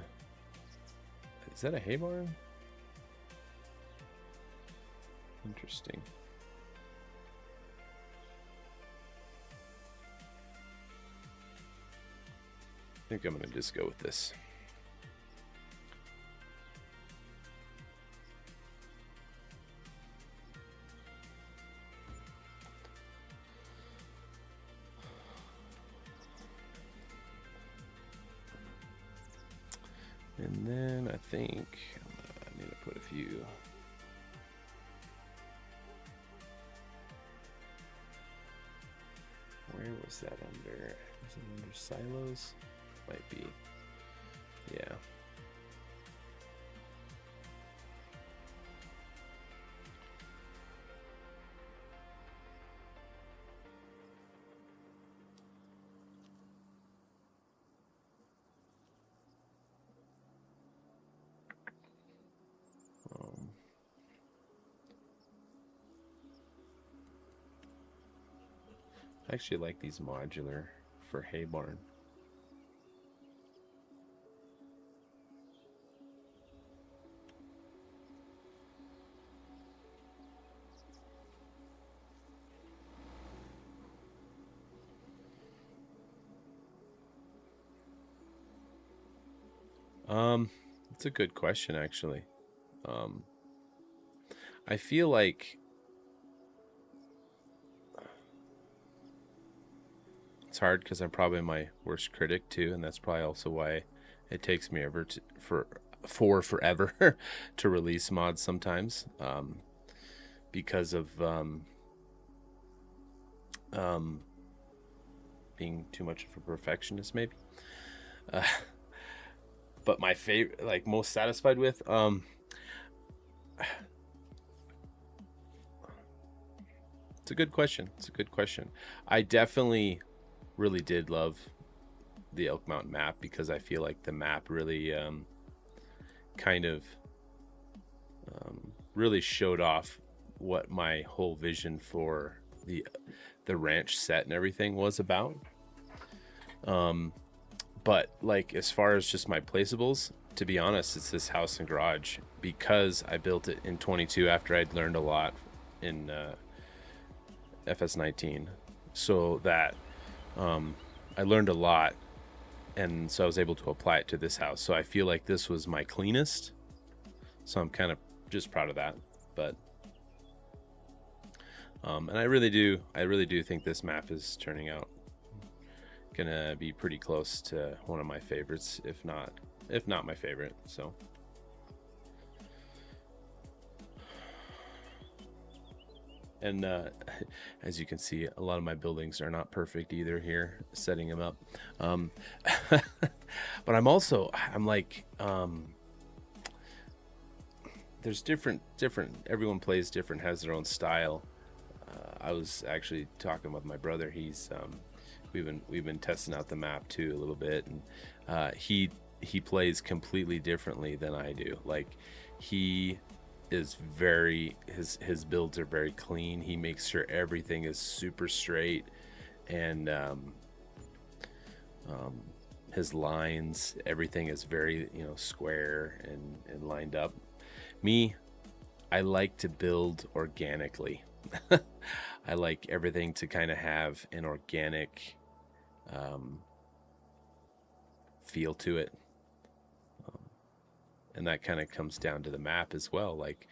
Speaker 1: Is that a hay barn? Interesting. I think I'm going to just go with this. And then I think I need to put a few. Where was that under? Is it under silos? Might be. Yeah. I actually like these modular for hay barn. It's a good question, actually. I feel like it's hard because I'm probably my worst critic too, and that's probably also why it takes me ever forever to release mods sometimes, because of being too much of a perfectionist, maybe. But my favorite, like most satisfied with, it's a good question. It's a good question. I definitely really did love the Elk Mountain map because I feel like the map really kind of really showed off what my whole vision for the ranch set and everything was about. But like as far as just my placeables, to be honest, it's this house and garage because I built it in 22 after I'd learned a lot in FS19, so that I learned a lot, and so I was able to apply it to this house. So I feel like this was my cleanest, so I'm kind of just proud of that. But and I really do think this map is turning out gonna be pretty close to one of my favorites, if not my favorite. So and as you can see, a lot of my buildings are not perfect either here, setting them up. But I'm like there's different everyone plays different, has their own style. I was actually talking with my brother. He's we've been testing out the map too a little bit, and he plays completely differently than I do. Like he is very, his builds are very clean. He makes sure everything is super straight, and his lines, everything is very, square and lined up. Me, I like to build organically. I like everything to kind of have an organic feel to it. And that kind of comes down to the map as well. Like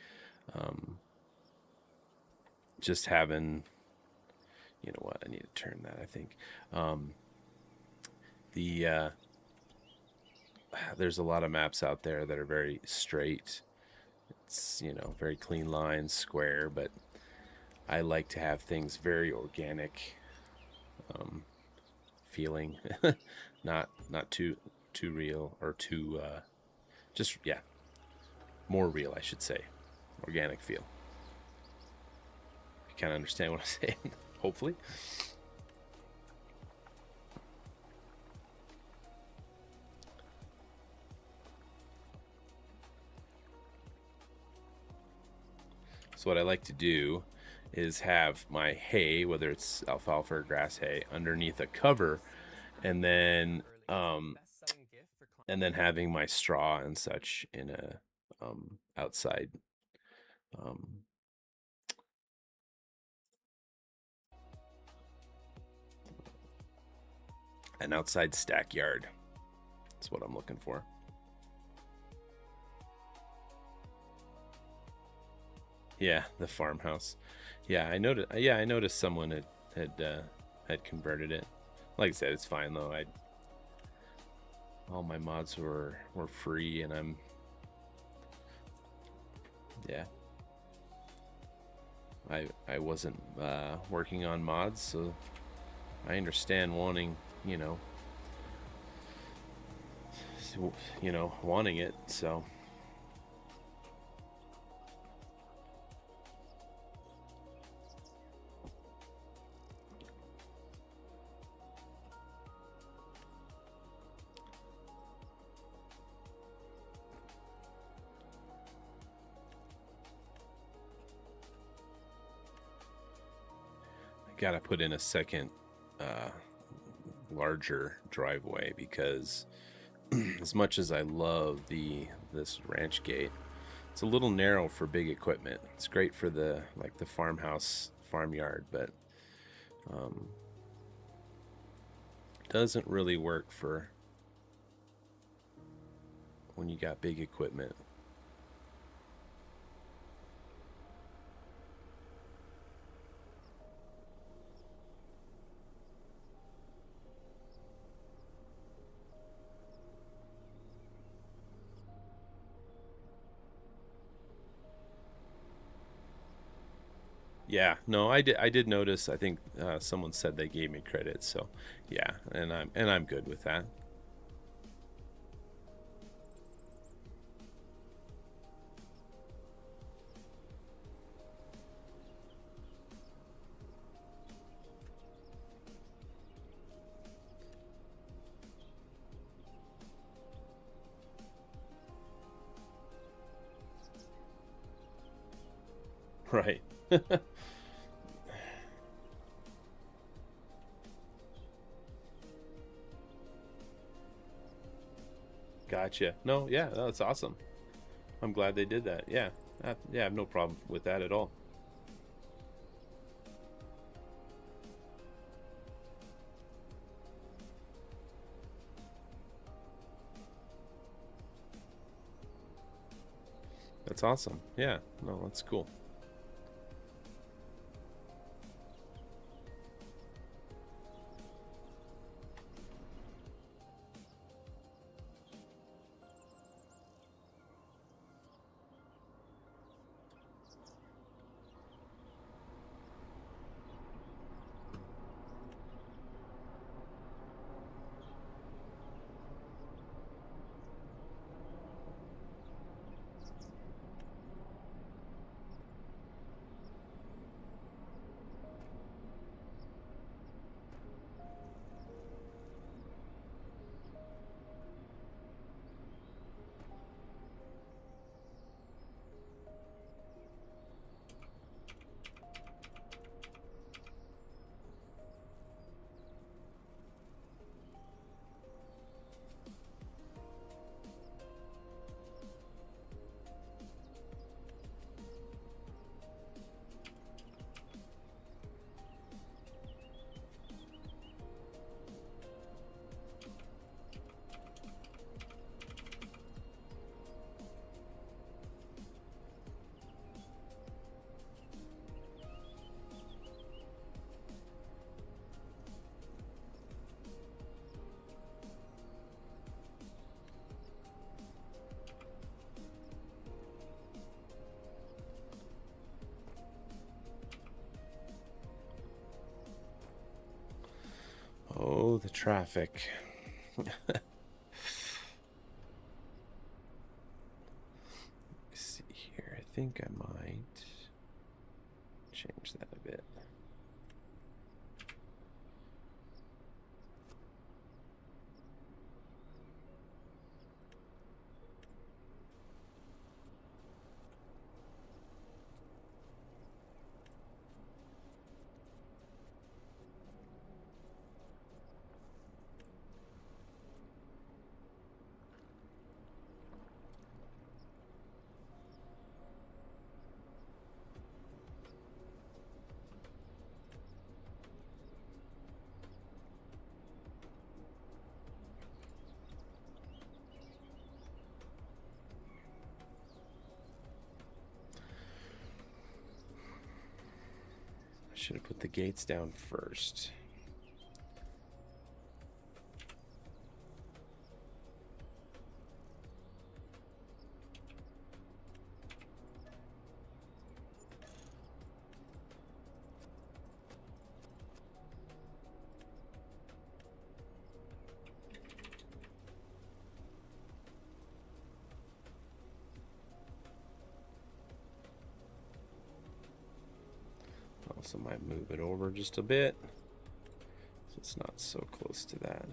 Speaker 1: just having, you know what, I need to turn that, I think. There's a lot of maps out there that are very straight. It's, very clean lines, square, but I like to have things very organic feeling, not too real, or too more real, I should say. Organic feel. You kind of understand what I'm saying, hopefully. So what I like to do is have my hay, whether it's alfalfa or grass hay, underneath a cover, and then and then having my straw and such in a outside um, an outside stack yard. That's what I'm looking for. Yeah, the farmhouse. Yeah, I noticed. Yeah, I noticed someone had converted it. Like I said, it's fine though. I all my mods were free, and yeah. I wasn't working on mods, so I understand wanting wanting it. So I gotta put in a second larger driveway because as much as I love this ranch gate, it's a little narrow for big equipment. It's great for the farmhouse farmyard, but doesn't really work for when you got big equipment. Yeah, no, I did notice. I think someone said they gave me credit, so yeah, and I'm good with that. Right. Gotcha. No, yeah, that's awesome. I'm glad they did that. Yeah, yeah, I have no problem with that at all. That's awesome. Yeah, no, that's cool. Oh, the traffic. See here. I think I might change that a bit. Should have put the gates down first. Also might move it over just a bit so it's not so close to that.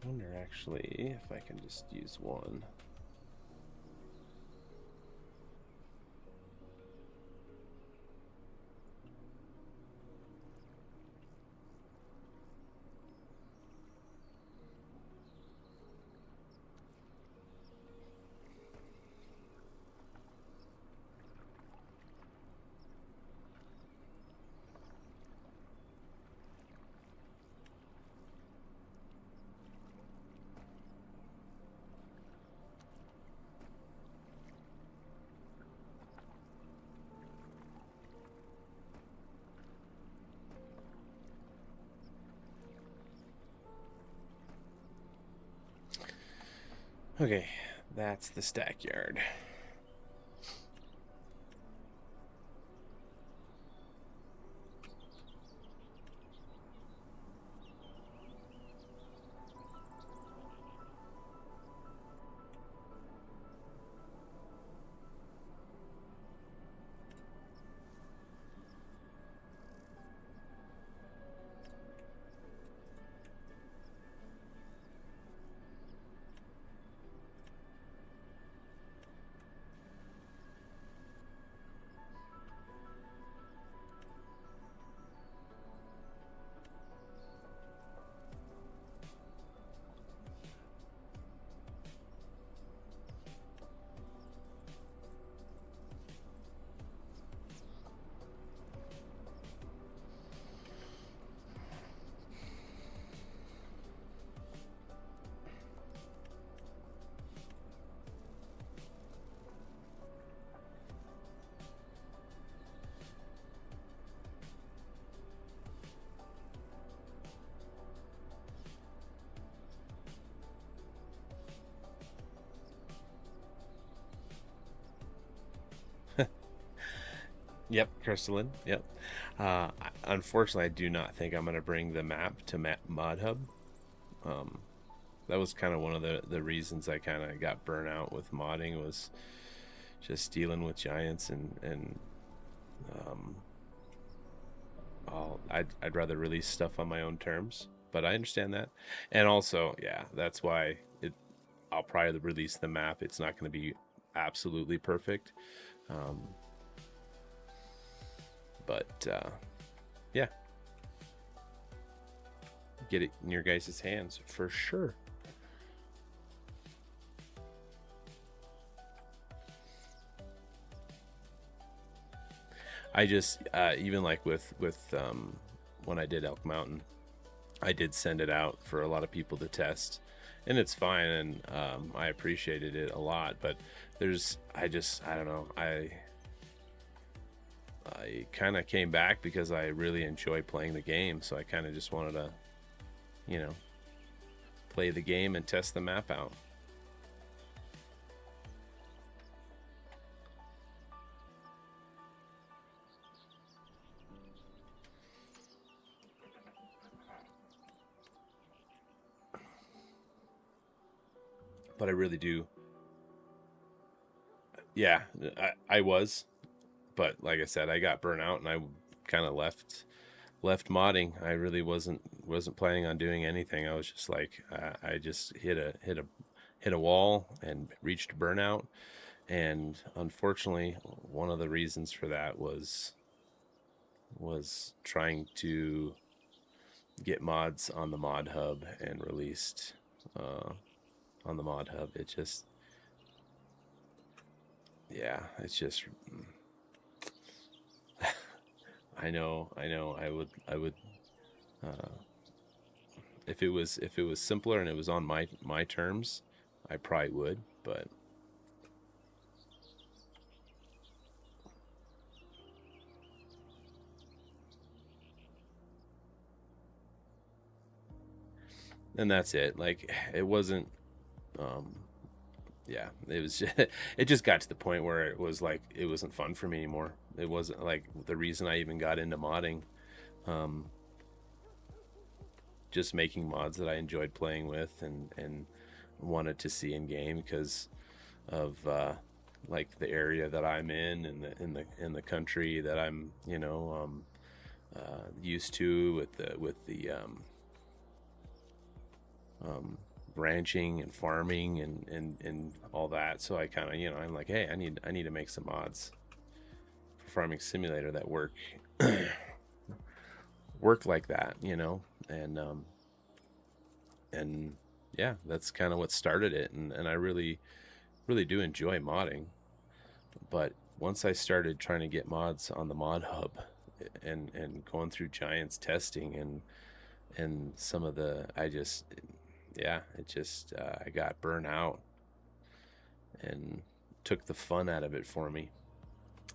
Speaker 1: I wonder actually if I can just use one. Okay, that's the stack yard. Yep, crystalline. Yep. Unfortunately, I do not think I'm going to bring the map to Mod Hub. That was kind of one of the reasons I kind of got burnt out with modding, was just dealing with giants, and I'd rather release stuff on my own terms. But I understand that, and also, yeah, that's why I'll probably release the map. It's not going to be absolutely perfect. But yeah, get it in your guys' hands for sure. I just even like with when I did Elk Mountain, I did send it out for a lot of people to test, and it's fine, and I appreciated it a lot. But I don't know, I kind of came back because I really enjoy playing the game, so I kind of just wanted to, play the game and test the map out. but I really do. Yeah, I was, but like I said, I got burnt out and I kind of left modding. I really wasn't planning on doing anything. I was just like, I just hit a wall and reached burnout. And unfortunately, one of the reasons for that was trying to get mods on the mod hub and released on the mod hub. It just, yeah, it's just, I know. I would, uh, if it was simpler and it was on my terms, I probably would, but and that's it. Like it wasn't, um, yeah, it was just, it just got to the point where it was like it wasn't fun for me anymore. It wasn't like the reason I even got into modding. Um, just making mods that I enjoyed playing with and wanted to see in game because of like the area that I'm in the country that I'm used to with the ranching and farming and all that. So I kind of I'm like, hey, I need to make some mods for Farming Simulator that work work like that, and yeah, that's kind of what started it, and I really do enjoy modding. But once I started trying to get mods on the mod hub and going through Giants testing and some of the I just yeah, it just I got burnt out and took the fun out of it for me.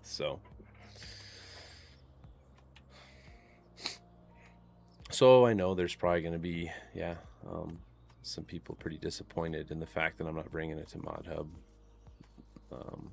Speaker 1: So I know there's probably going to be some people pretty disappointed in the fact that I'm not bringing it to mod hub. um,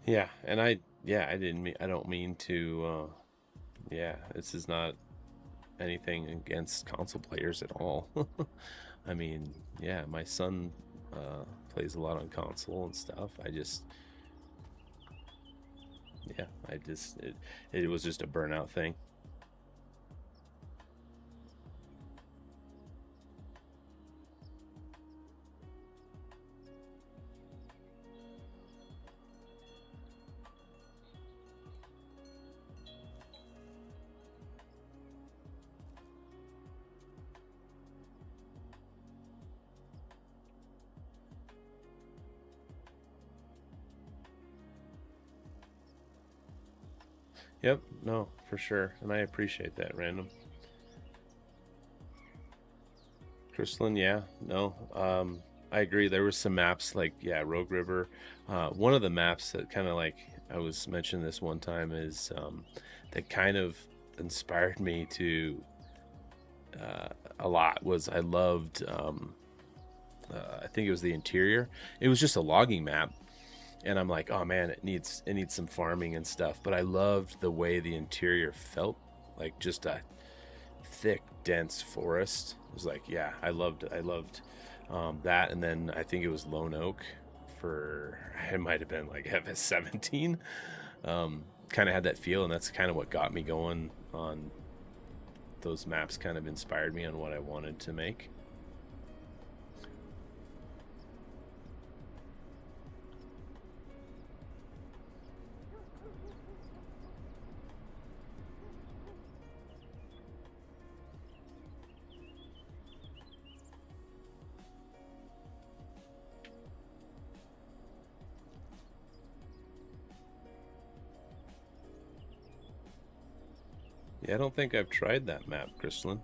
Speaker 1: yeah, and I don't mean to yeah, this is not anything against console players at all. I mean, yeah, my son plays a lot on console and stuff. Yeah, it was just a burnout thing. Yep, no, for sure, and I appreciate that, Random. Crystalline, yeah, no, I agree. There was some maps like Rogue River. One of the maps that kind of like I was mentioning this one time is that kind of inspired me to a lot was I loved. I think it was the interior. It was just a logging map, and I'm like, oh man, it needs some farming and stuff. But I loved the way the interior felt, like just a thick, dense forest. It was like, yeah, I loved that. And then I think it was Lone Oak for it might have been like FS17. kind of had that feel, and that's kind of what got me going on those maps, kind of inspired me on what I wanted to make. Yeah, I don't think I've tried that map, Crystalline.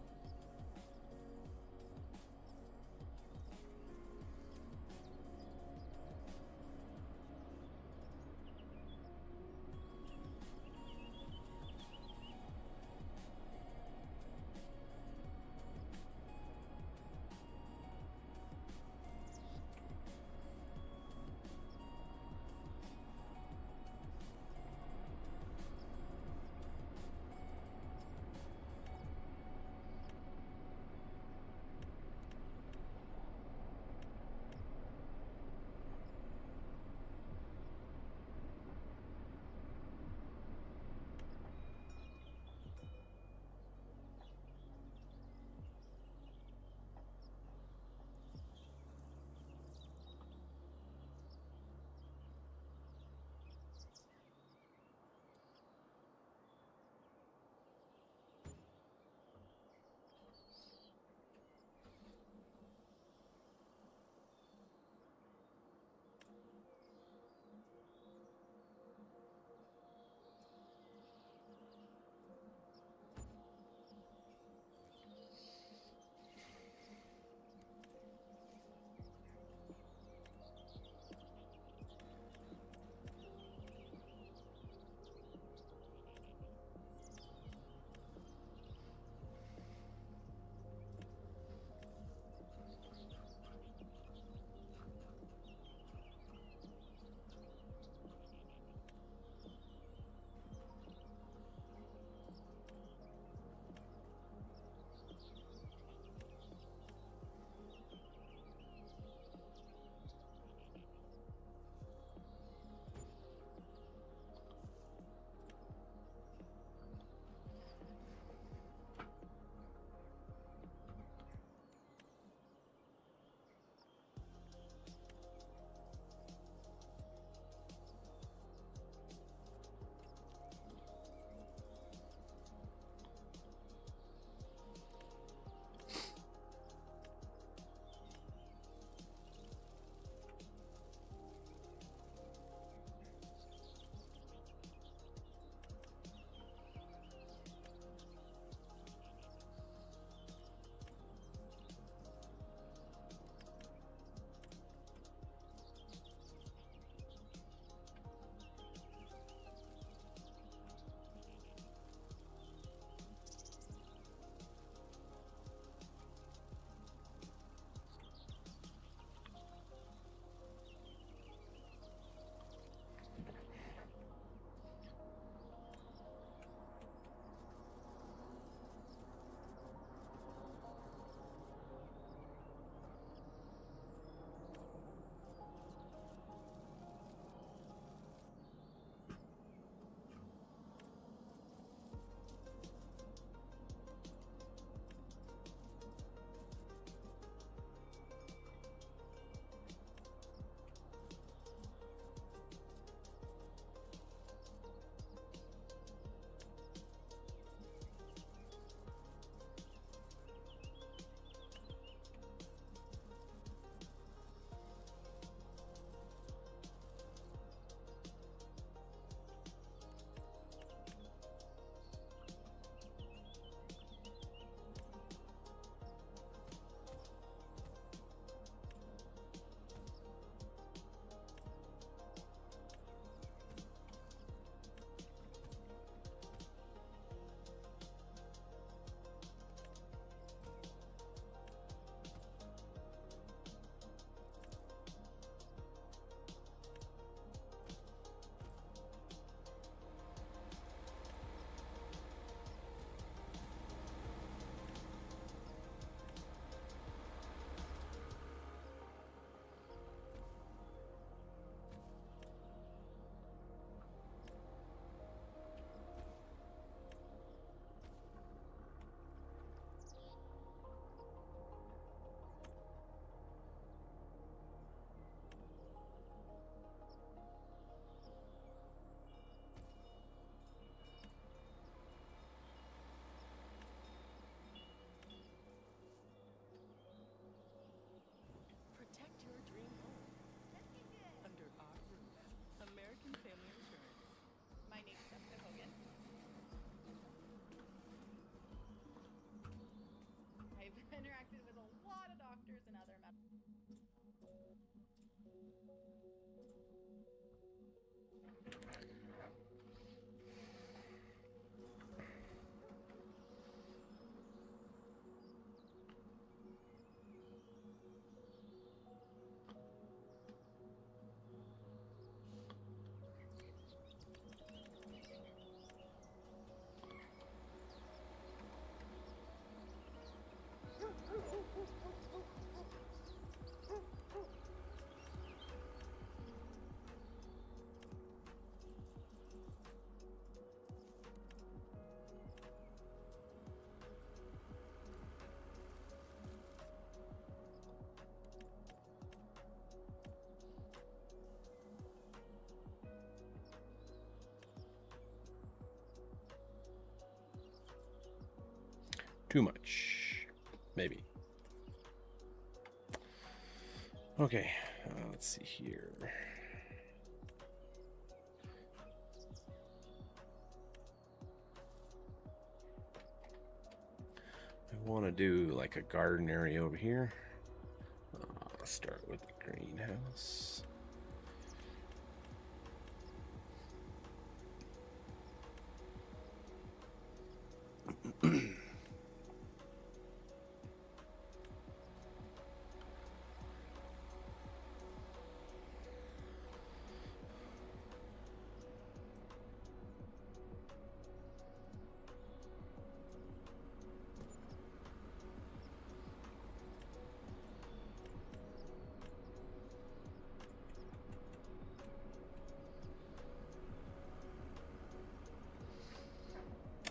Speaker 1: too much. Maybe. Okay, let's see here. I want to do like a garden area over here. I'll start with the greenhouse.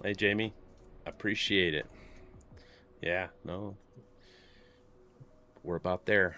Speaker 1: Hey, Jamie, appreciate it. Yeah, no, we're about there.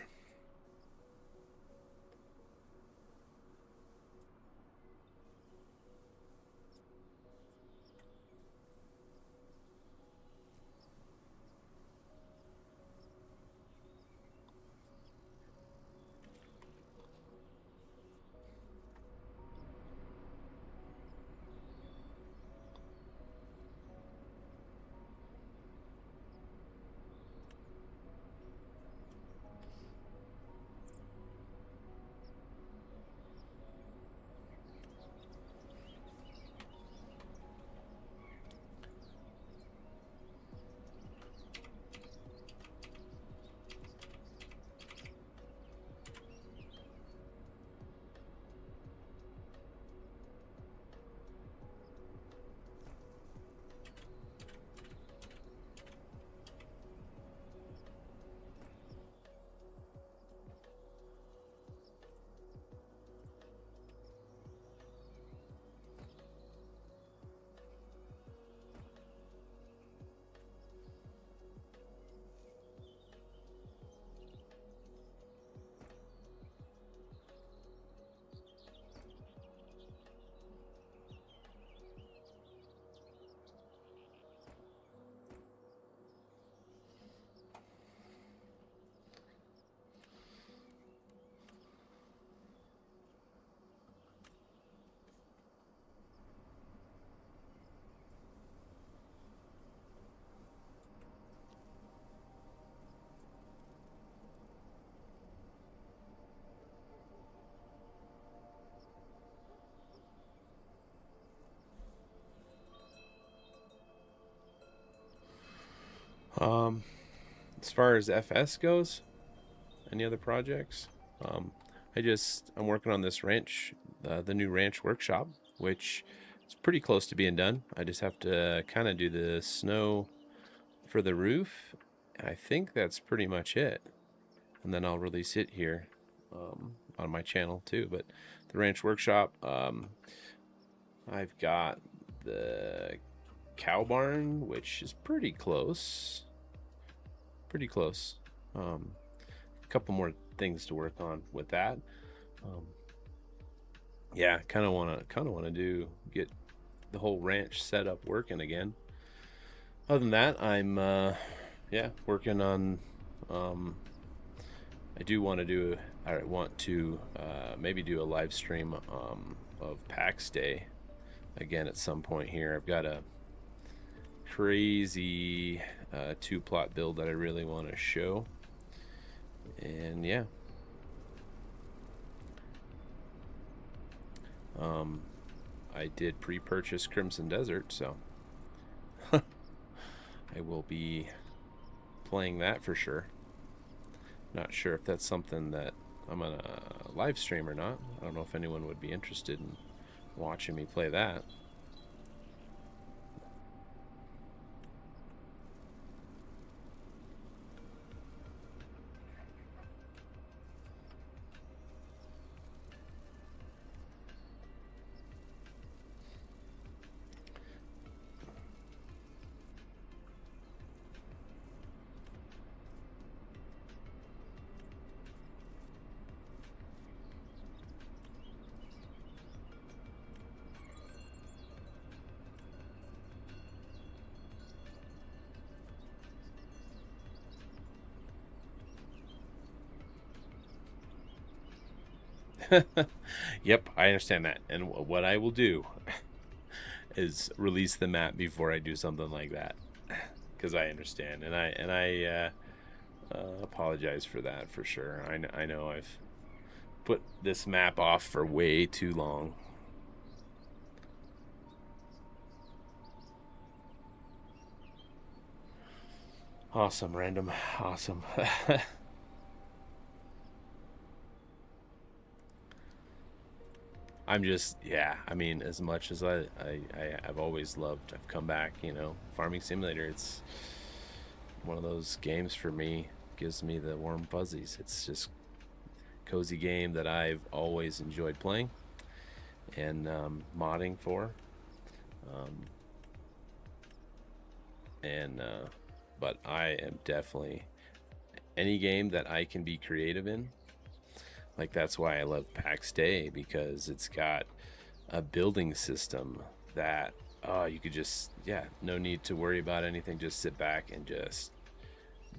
Speaker 1: As far as FS goes, any other projects? Um, I'm working on this ranch, the new ranch workshop, which is pretty close to being done. I just have to kind of do the snow for the roof. I think that's pretty much it, and then I'll release it here on my channel too. But the ranch workshop, I've got the cow barn, which is pretty close. A couple more things to work on with that. Yeah, kind of want to get the whole ranch set up working again. Other than that, I'm working on. I want to maybe do a live stream of PAX Day again at some point here. I've got a crazy 2-plot build that I really want to show, and yeah. I did pre-purchase Crimson Desert, so I will be playing that for sure. Not sure if that's something that I'm gonna live stream or not. I don't know if anyone would be interested in watching me play that. Yep, I understand that. And what I will do is release the map before I do something like that, because I understand, and I apologize for that for sure. I know I've put this map off for way too long. Awesome, random. Awesome. I'm just, yeah, I mean, as much as I've always loved, I've come back, Farming Simulator, it's one of those games for me, gives me the warm fuzzies. It's just cozy game that I've always enjoyed playing and modding for. Um, and but I am definitely any game that I can be creative in. Like that's why I love PAX Day, because it's got a building system that you could just, yeah, no need to worry about anything. Just sit back and just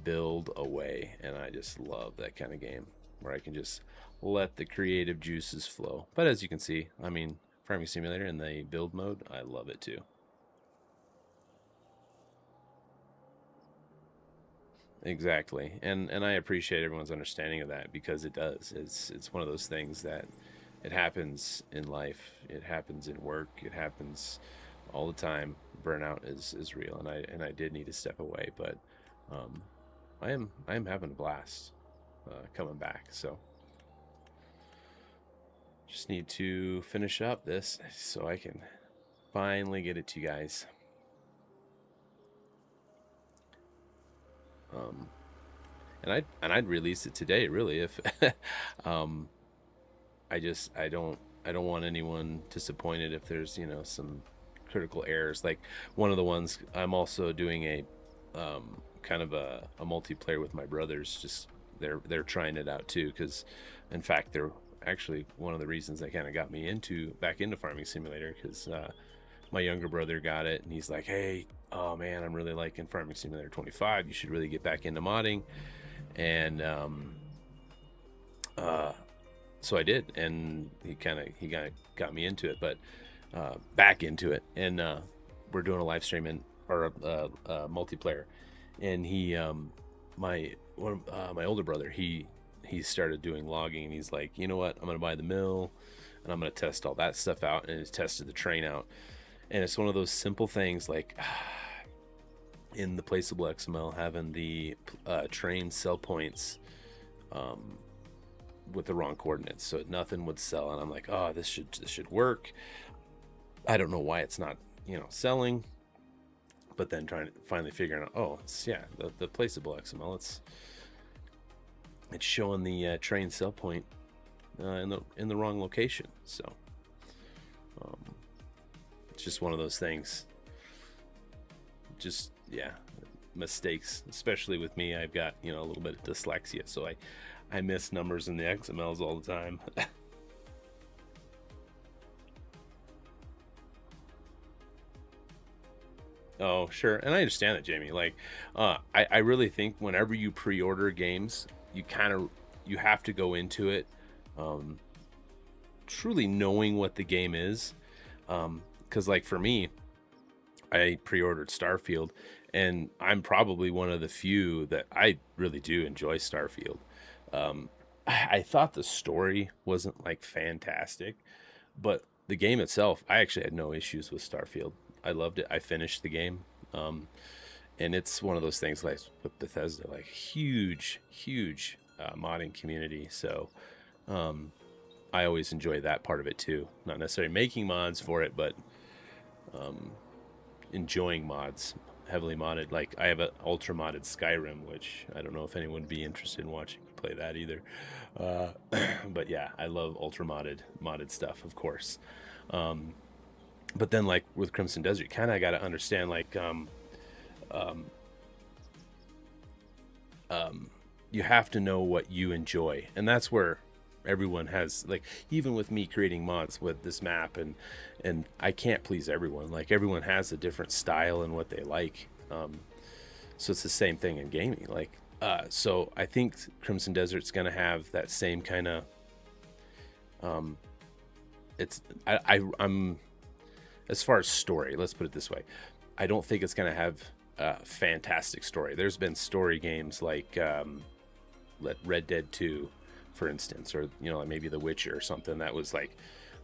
Speaker 1: build away. And I just love that kind of game where I can just let the creative juices flow. But as you can see, I mean, Farming Simulator in the build mode, I love it too. Exactly, and I appreciate everyone's understanding of that, because it does. It's one of those things that it happens in life, it happens in work, it happens all the time. Burnout is real, and I did need to step away, but um, I am having a blast coming back. So just need to finish up this so I can finally get it to you guys. Um, and I'd release it today, really, if um, I don't want anyone disappointed if there's some critical errors. Like one of the ones, I'm also doing a kind of a multiplayer with my brothers. Just they're trying it out too, because in fact they're actually one of the reasons that kind of got me back into Farming Simulator, because my younger brother got it and he's like, hey, oh man, I'm really liking Farming Simulator 25, you should really get back into modding. And uh, so I did, and he got me into it, but back into it. And we're doing a live stream or a multiplayer, and my older brother, he started doing logging, and he's like, you know what, I'm gonna buy the mill, and I'm gonna test all that stuff out, and he's tested the train out. And it's one of those simple things, like in the placeable XML, having the train sell points with the wrong coordinates, so nothing would sell. And I'm like, oh, this should work. I don't know why it's not selling. But then trying to finally figuring out, oh, it's, yeah, the placeable XML, it's showing the train sell point in the wrong location. So um, it's just one of those things. Just, yeah, mistakes, especially with me. I've got a little bit of dyslexia, so I miss numbers in the XMLs all the time. Oh, sure. And I understand that, Jamie. Like, I really think whenever you pre-order games, you have to go into it um, truly knowing what the game is. Because, like, for me, I pre-ordered Starfield, and I'm probably one of the few that I really do enjoy Starfield. Um, I thought the story wasn't like fantastic, but the game itself, I actually had no issues with Starfield. I loved it. I finished the game. Um, and it's one of those things like with Bethesda, like huge modding community. So um, I always enjoy that part of it too. Not necessarily making mods for it, but um, enjoying mods, heavily modded. Like I have an ultra modded Skyrim, which I don't know if anyone would be interested in watching play that either. Uh, but yeah, I love ultra modded stuff, of course. Um, but then like with Crimson Desert, kind of got to understand like um, um, you have to know what you enjoy, and that's where everyone has, like, even with me creating mods with this map, and I can't please everyone. Like everyone has a different style and what they like. So it's the same thing in gaming. Like so I think Crimson Desert's gonna have that same kind of Um, I'm as far as story, let's put it this way, I don't think it's going to have a fantastic story. There's been story games like Red Dead 2, for instance, or like maybe The Witcher or something that was like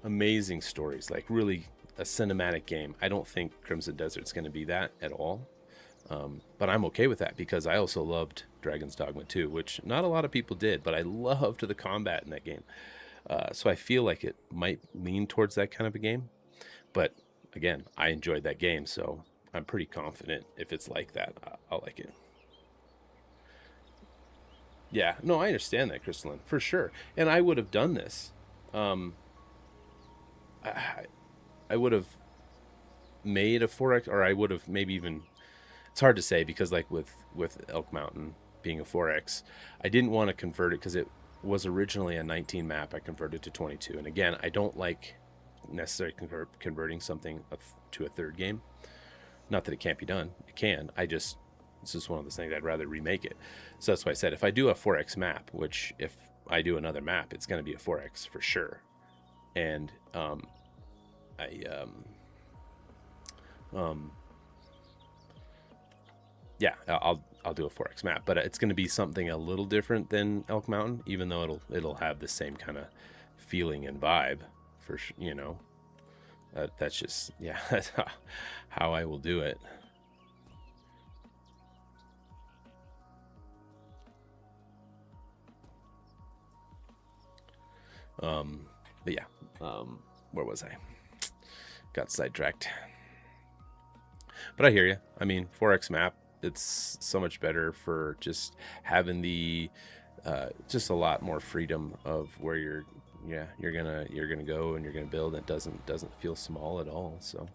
Speaker 1: amazing stories, like really a cinematic game. I don't think Crimson Desert's going to be that at all. But I'm okay with that because I also loved Dragon's Dogma 2, which not a lot of people did, but I loved the combat in that game. So I feel like it might lean towards that kind of a game. But again, I enjoyed that game, so I'm pretty confident if it's like that, I'll like it. Yeah, no, I understand that, Crystalline, for sure. And I would have done this. Um, I, I would have made a 4X, or I would have maybe even. It's hard to say because, like with Elk Mountain being a 4X, I didn't want to convert it because it was originally a 19 map. I converted to 22, and again, I don't like necessarily converting something to a third game. Not that it can't be done; it can. It's just one of those things. I'd rather remake it. So that's why I said if I do a 4X map, which if I do another map, it's going to be a 4X for sure. And I um, yeah, I'll do a 4X map, but it's going to be something a little different than Elk Mountain, even though it'll have the same kind of feeling and vibe for that's just that's how I will do it. But yeah, where was I? Got sidetracked. But I hear you. I mean, 4X map, it's so much better for just having the just a lot more freedom of where you're gonna go and you're gonna build. It doesn't feel small at all. So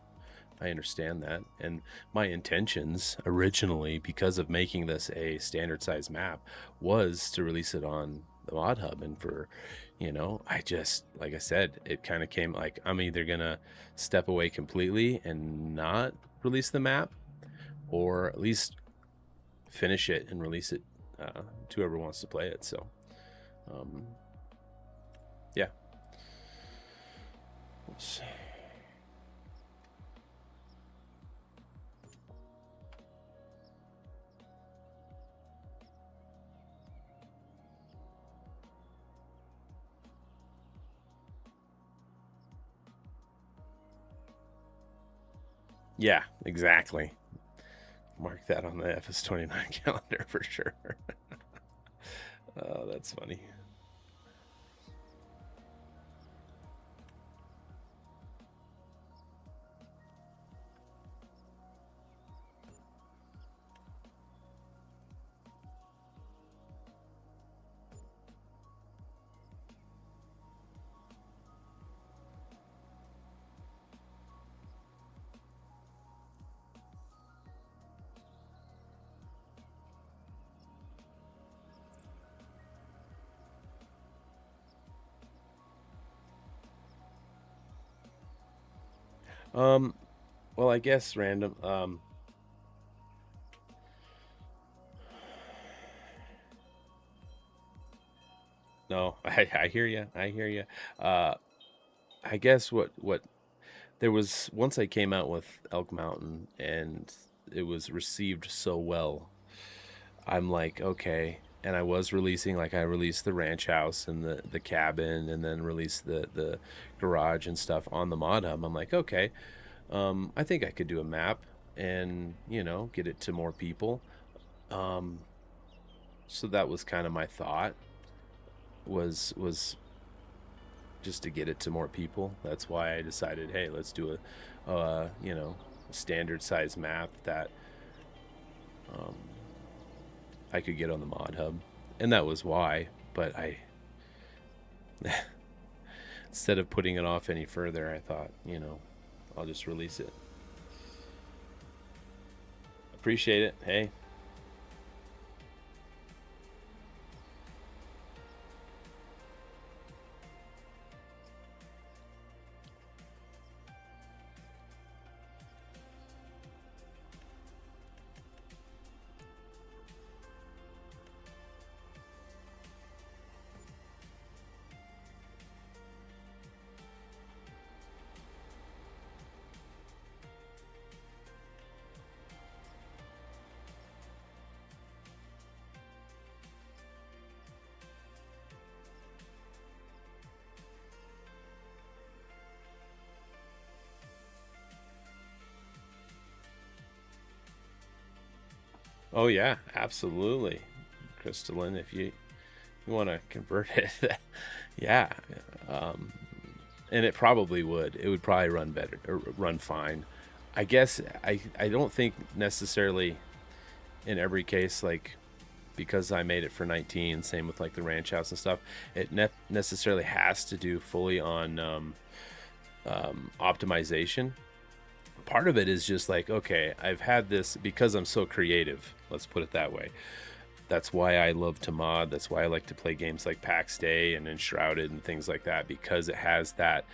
Speaker 1: I understand that. And my intentions originally, because of making this a standard size map, was to release it on the mod hub. And for I just, like I said, it kind of came like I'm either gonna step away completely and not release the map, or at least finish it and release it to whoever wants to play it. So yeah. Oops. Yeah, exactly. Mark that on the FS29 calendar for sure. Oh, that's funny. Um, well, I guess random. No, I hear you. I hear you. Uh, I guess what there was once I came out with Elk Mountain and it was received so well. I'm like, okay. And I was releasing, like, I released the ranch house and the cabin, and then released the garage and stuff on the mod hub. I'm like, okay, I think I could do a map and get it to more people. Um, so that was kind of my thought, was just to get it to more people. That's why I decided, hey, let's do standard size map that um, I could get on the mod hub, and that was why. But I, instead of putting it off any further, I thought, I'll just release it. Appreciate it. Hey. Oh yeah, absolutely. Crystalline, if you want to convert it, yeah. Um, and it probably would. It would probably run better or run fine. I guess I don't think necessarily in every case, like, because I made it for 19, same with like the ranch house and stuff, it necessarily has to do fully on optimization. Part of it is just like, okay, I've had this because I'm so creative. Let's put it that way. That's why I love to mod. That's why I like to play games like Pax Day and Enshrouded and things like that, because it has that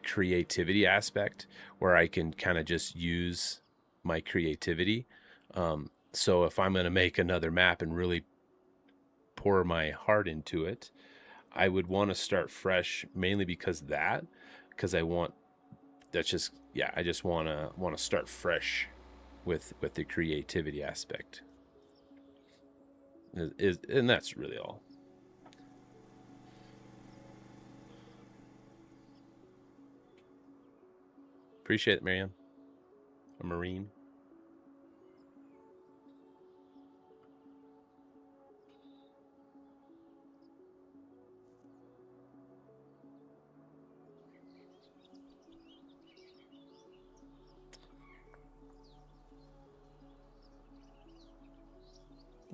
Speaker 1: creativity aspect where I can kind of just use my creativity. So if I'm going to make another map and really pour my heart into it, I would want to start fresh, mainly because I want that's just yeah, I just want to start fresh with the creativity aspect. And that's really all. Appreciate it, Marianne. A Marine.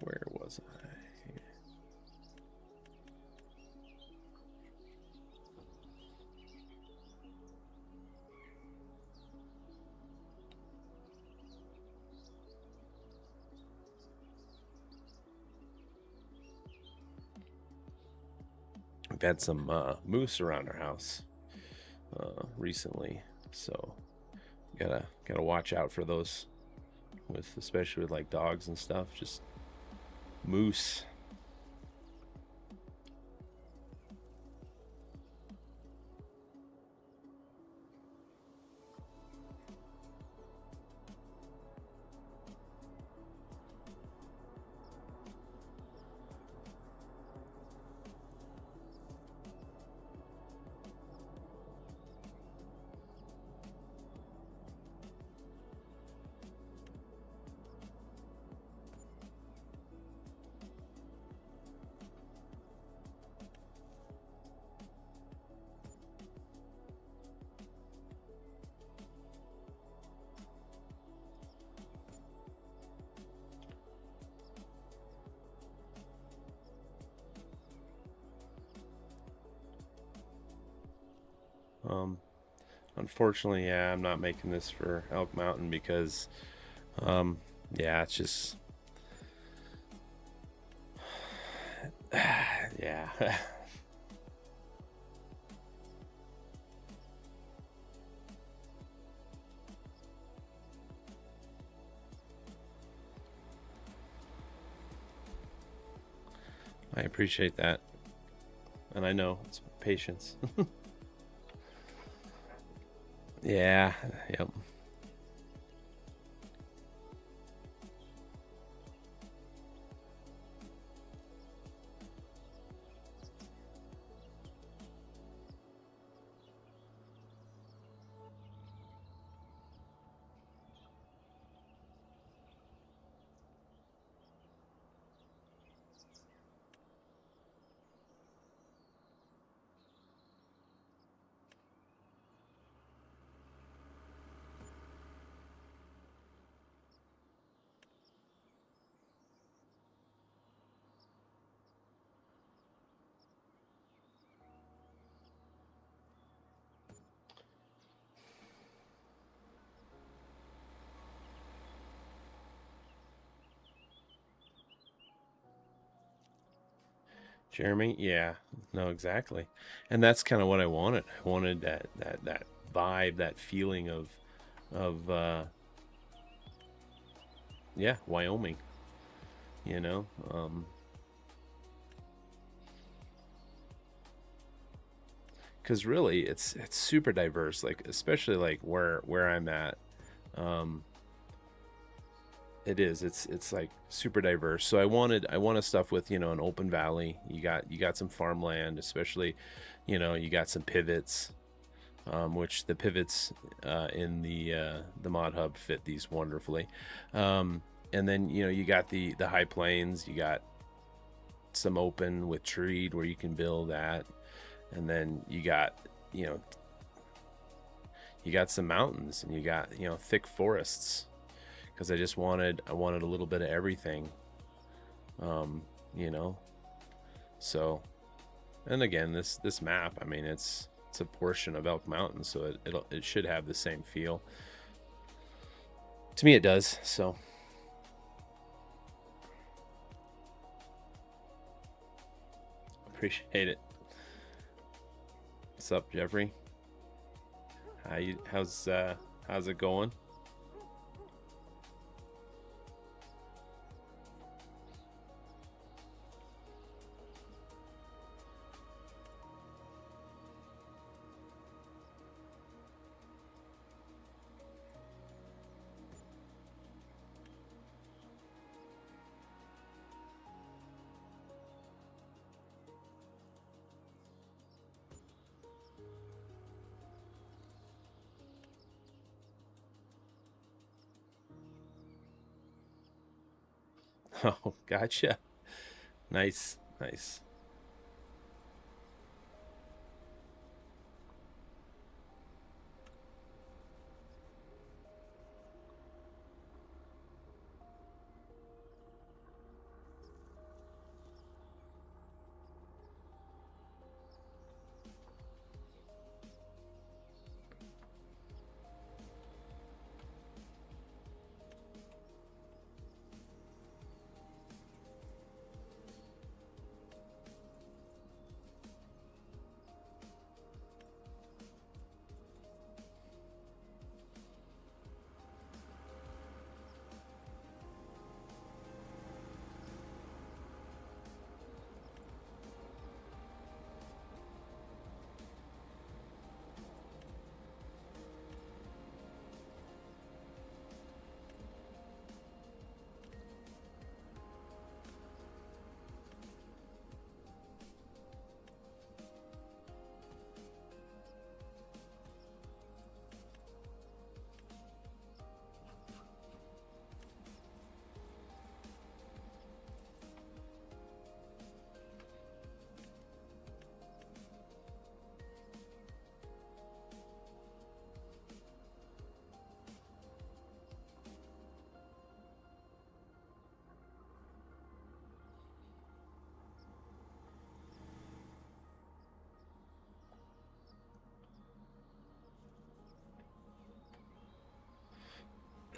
Speaker 1: Where was I? We've had some moose around our house recently, so gotta watch out for those, with especially with like dogs and stuff. Just moose. Um, Unfortunately, yeah, I'm not making this for Elk Mountain because, yeah, it's just, yeah. I appreciate that, and I know it's patience. Yeah, yep. Jeremy, yeah, no, exactly, and that's kind of what I wanted. I wanted that vibe, that feeling of yeah, Wyoming. You know, because really, it's super diverse. Like especially like where I'm at, um, it is. It's like super diverse. So I wanted stuff with an open valley. You got some farmland, especially, you got some pivots, which the pivots in the mod hub fit these wonderfully. and then, you know, you got the high plains, you got some open with treed where you can build at, and then you got, you know, you got some mountains, and you got, you know, thick forests, because I wanted a little bit of everything, you know. So, and again, this map, I mean, it's a portion of Elk Mountain, so it should have the same feel. To me, it does. So, appreciate it. What's up, Jeffrey? How's it going? Oh, gotcha. Nice, nice.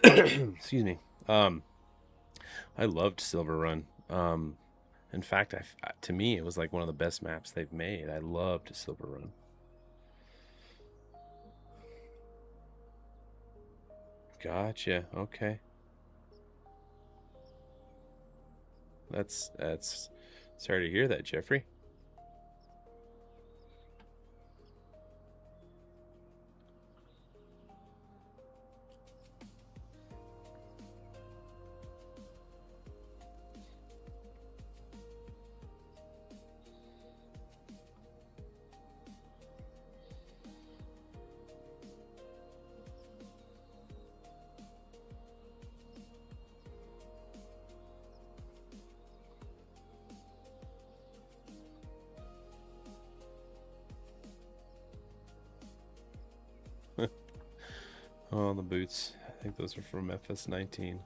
Speaker 1: Excuse me. I loved Silver Run. In fact, to me, it was like one of the best maps they've made. I loved Silver Run. Gotcha. Okay. That's sorry to hear that, Jeffrey. Oh, the boots. I think those are from FS19.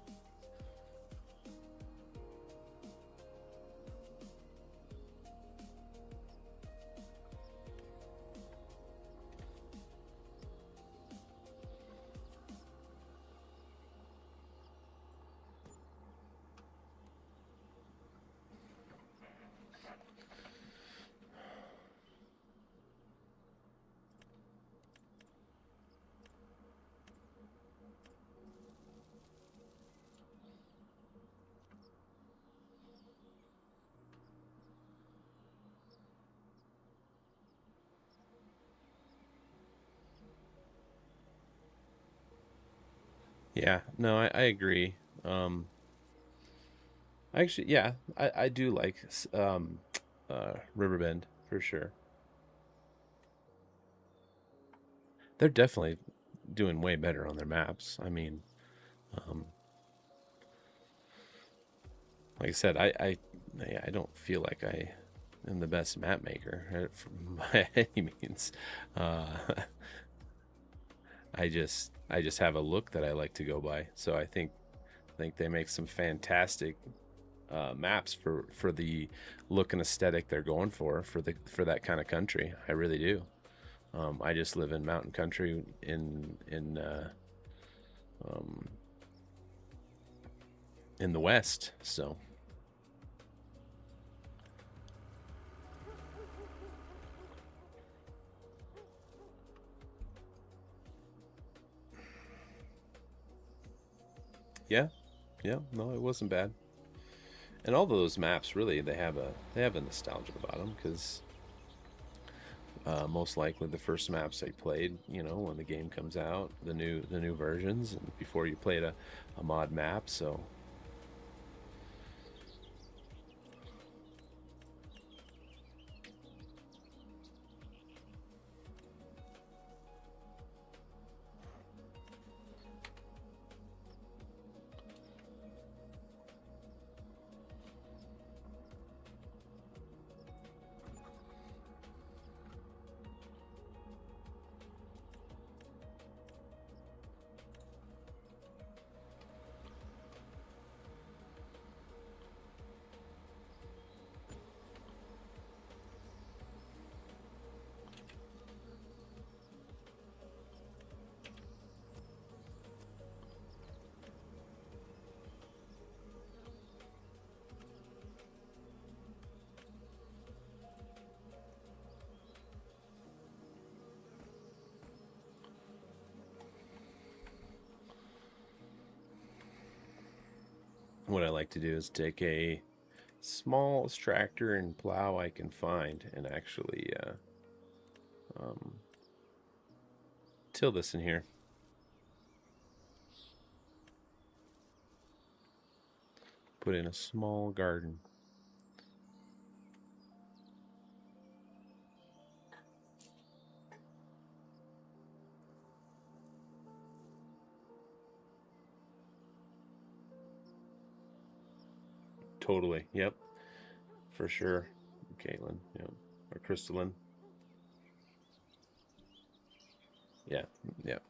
Speaker 1: Yeah, no, I agree. Um, Actually, yeah, I do like Riverbend for sure. They're definitely doing way better on their maps. I mean, um, like I said, I don't feel like I am the best map maker by any means. I just have a look that I like to go by. So I think they make some fantastic maps for the look and aesthetic they're going for that kind of country. I really do. I just live in mountain country in the West, so yeah, no, it wasn't bad. And all of those maps, really, they have a nostalgia about them because most likely the first maps I played, when the game comes out, the new versions, and before you played a mod map, so. What I like to do is take a smallest tractor and plow I can find and actually till this in here. Put in a small garden. Totally. Yep. For sure. Caitlin. Yep. Or Crystalline. Yeah. Yep.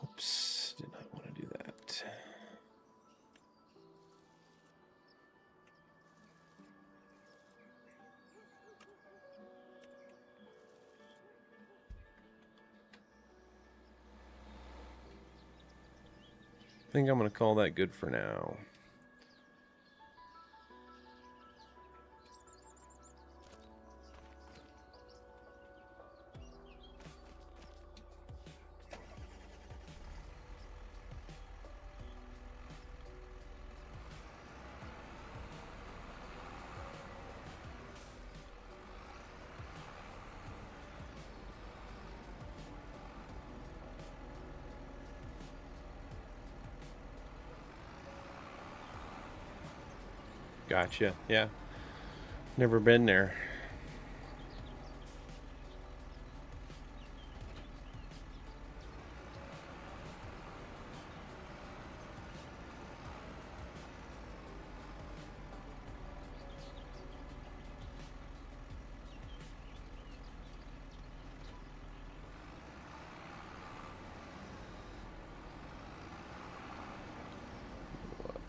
Speaker 1: Oops. Did not want to do that. I think I'm going to call that good for now. Gotcha. Yeah. Never been there.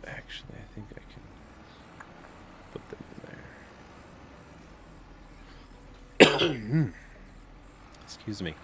Speaker 1: Actually, I think I can put them in there. Excuse me.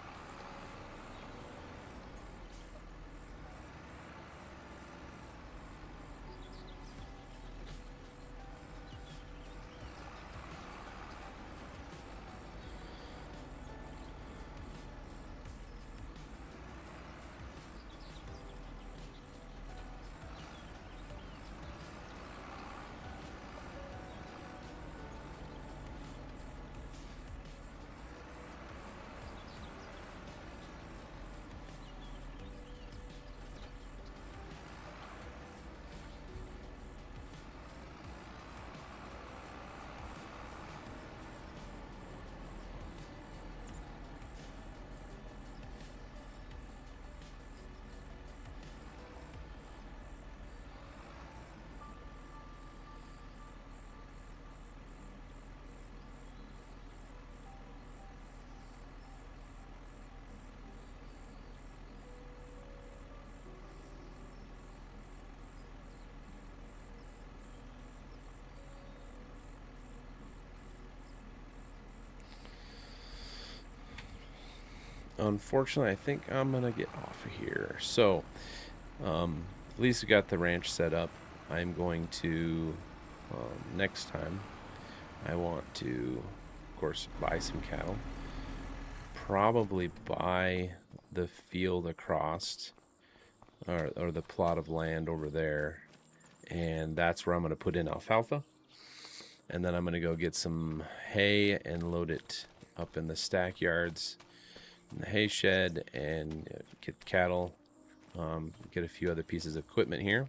Speaker 1: unfortunately, I think I'm gonna get off of here. So, at least we got the ranch set up. I'm going to next time. I want to, of course, buy some cattle. Probably buy the field across, or the plot of land over there, and that's where I'm going to put in alfalfa. And then I'm going to go get some hay and load it up in the stack yards, in the hay shed, and get cattle. Get a few other pieces of equipment here.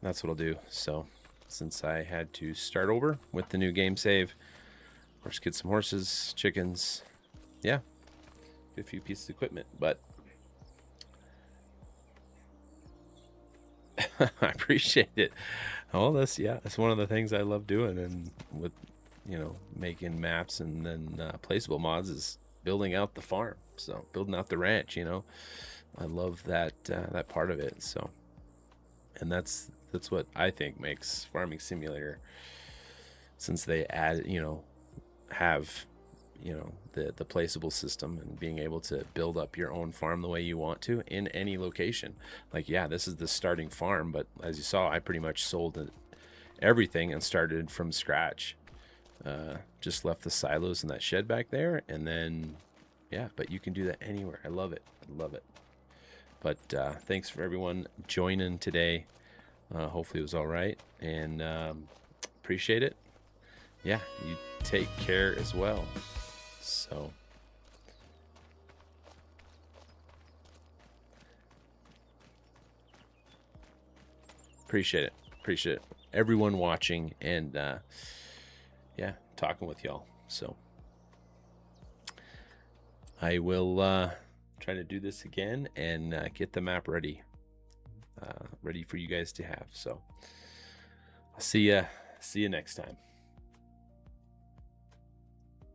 Speaker 1: That's what I'll do. So, since I had to start over with the new game save, of course, get some horses, chickens, yeah, a few pieces of equipment. But I appreciate it. Oh, that's one of the things I love doing, and with making maps and then placeable mods is building out the farm. So building out the ranch, I love that part of it. So, and that's what I think makes Farming Simulator, since they have the placeable system and being able to build up your own farm the way you want to in any location. Like, yeah, this is the starting farm, but as you saw, I pretty much sold everything and started from scratch. Just left the silos in that shed back there, and then but you can do that anywhere. I love it. But thanks for everyone joining today. Hopefully it was all right, and appreciate it. Yeah, you take care as well. So, appreciate it. Everyone watching and talking with y'all. So, I will try to do this again and get the map ready for you guys to have. So, I'll see you next time.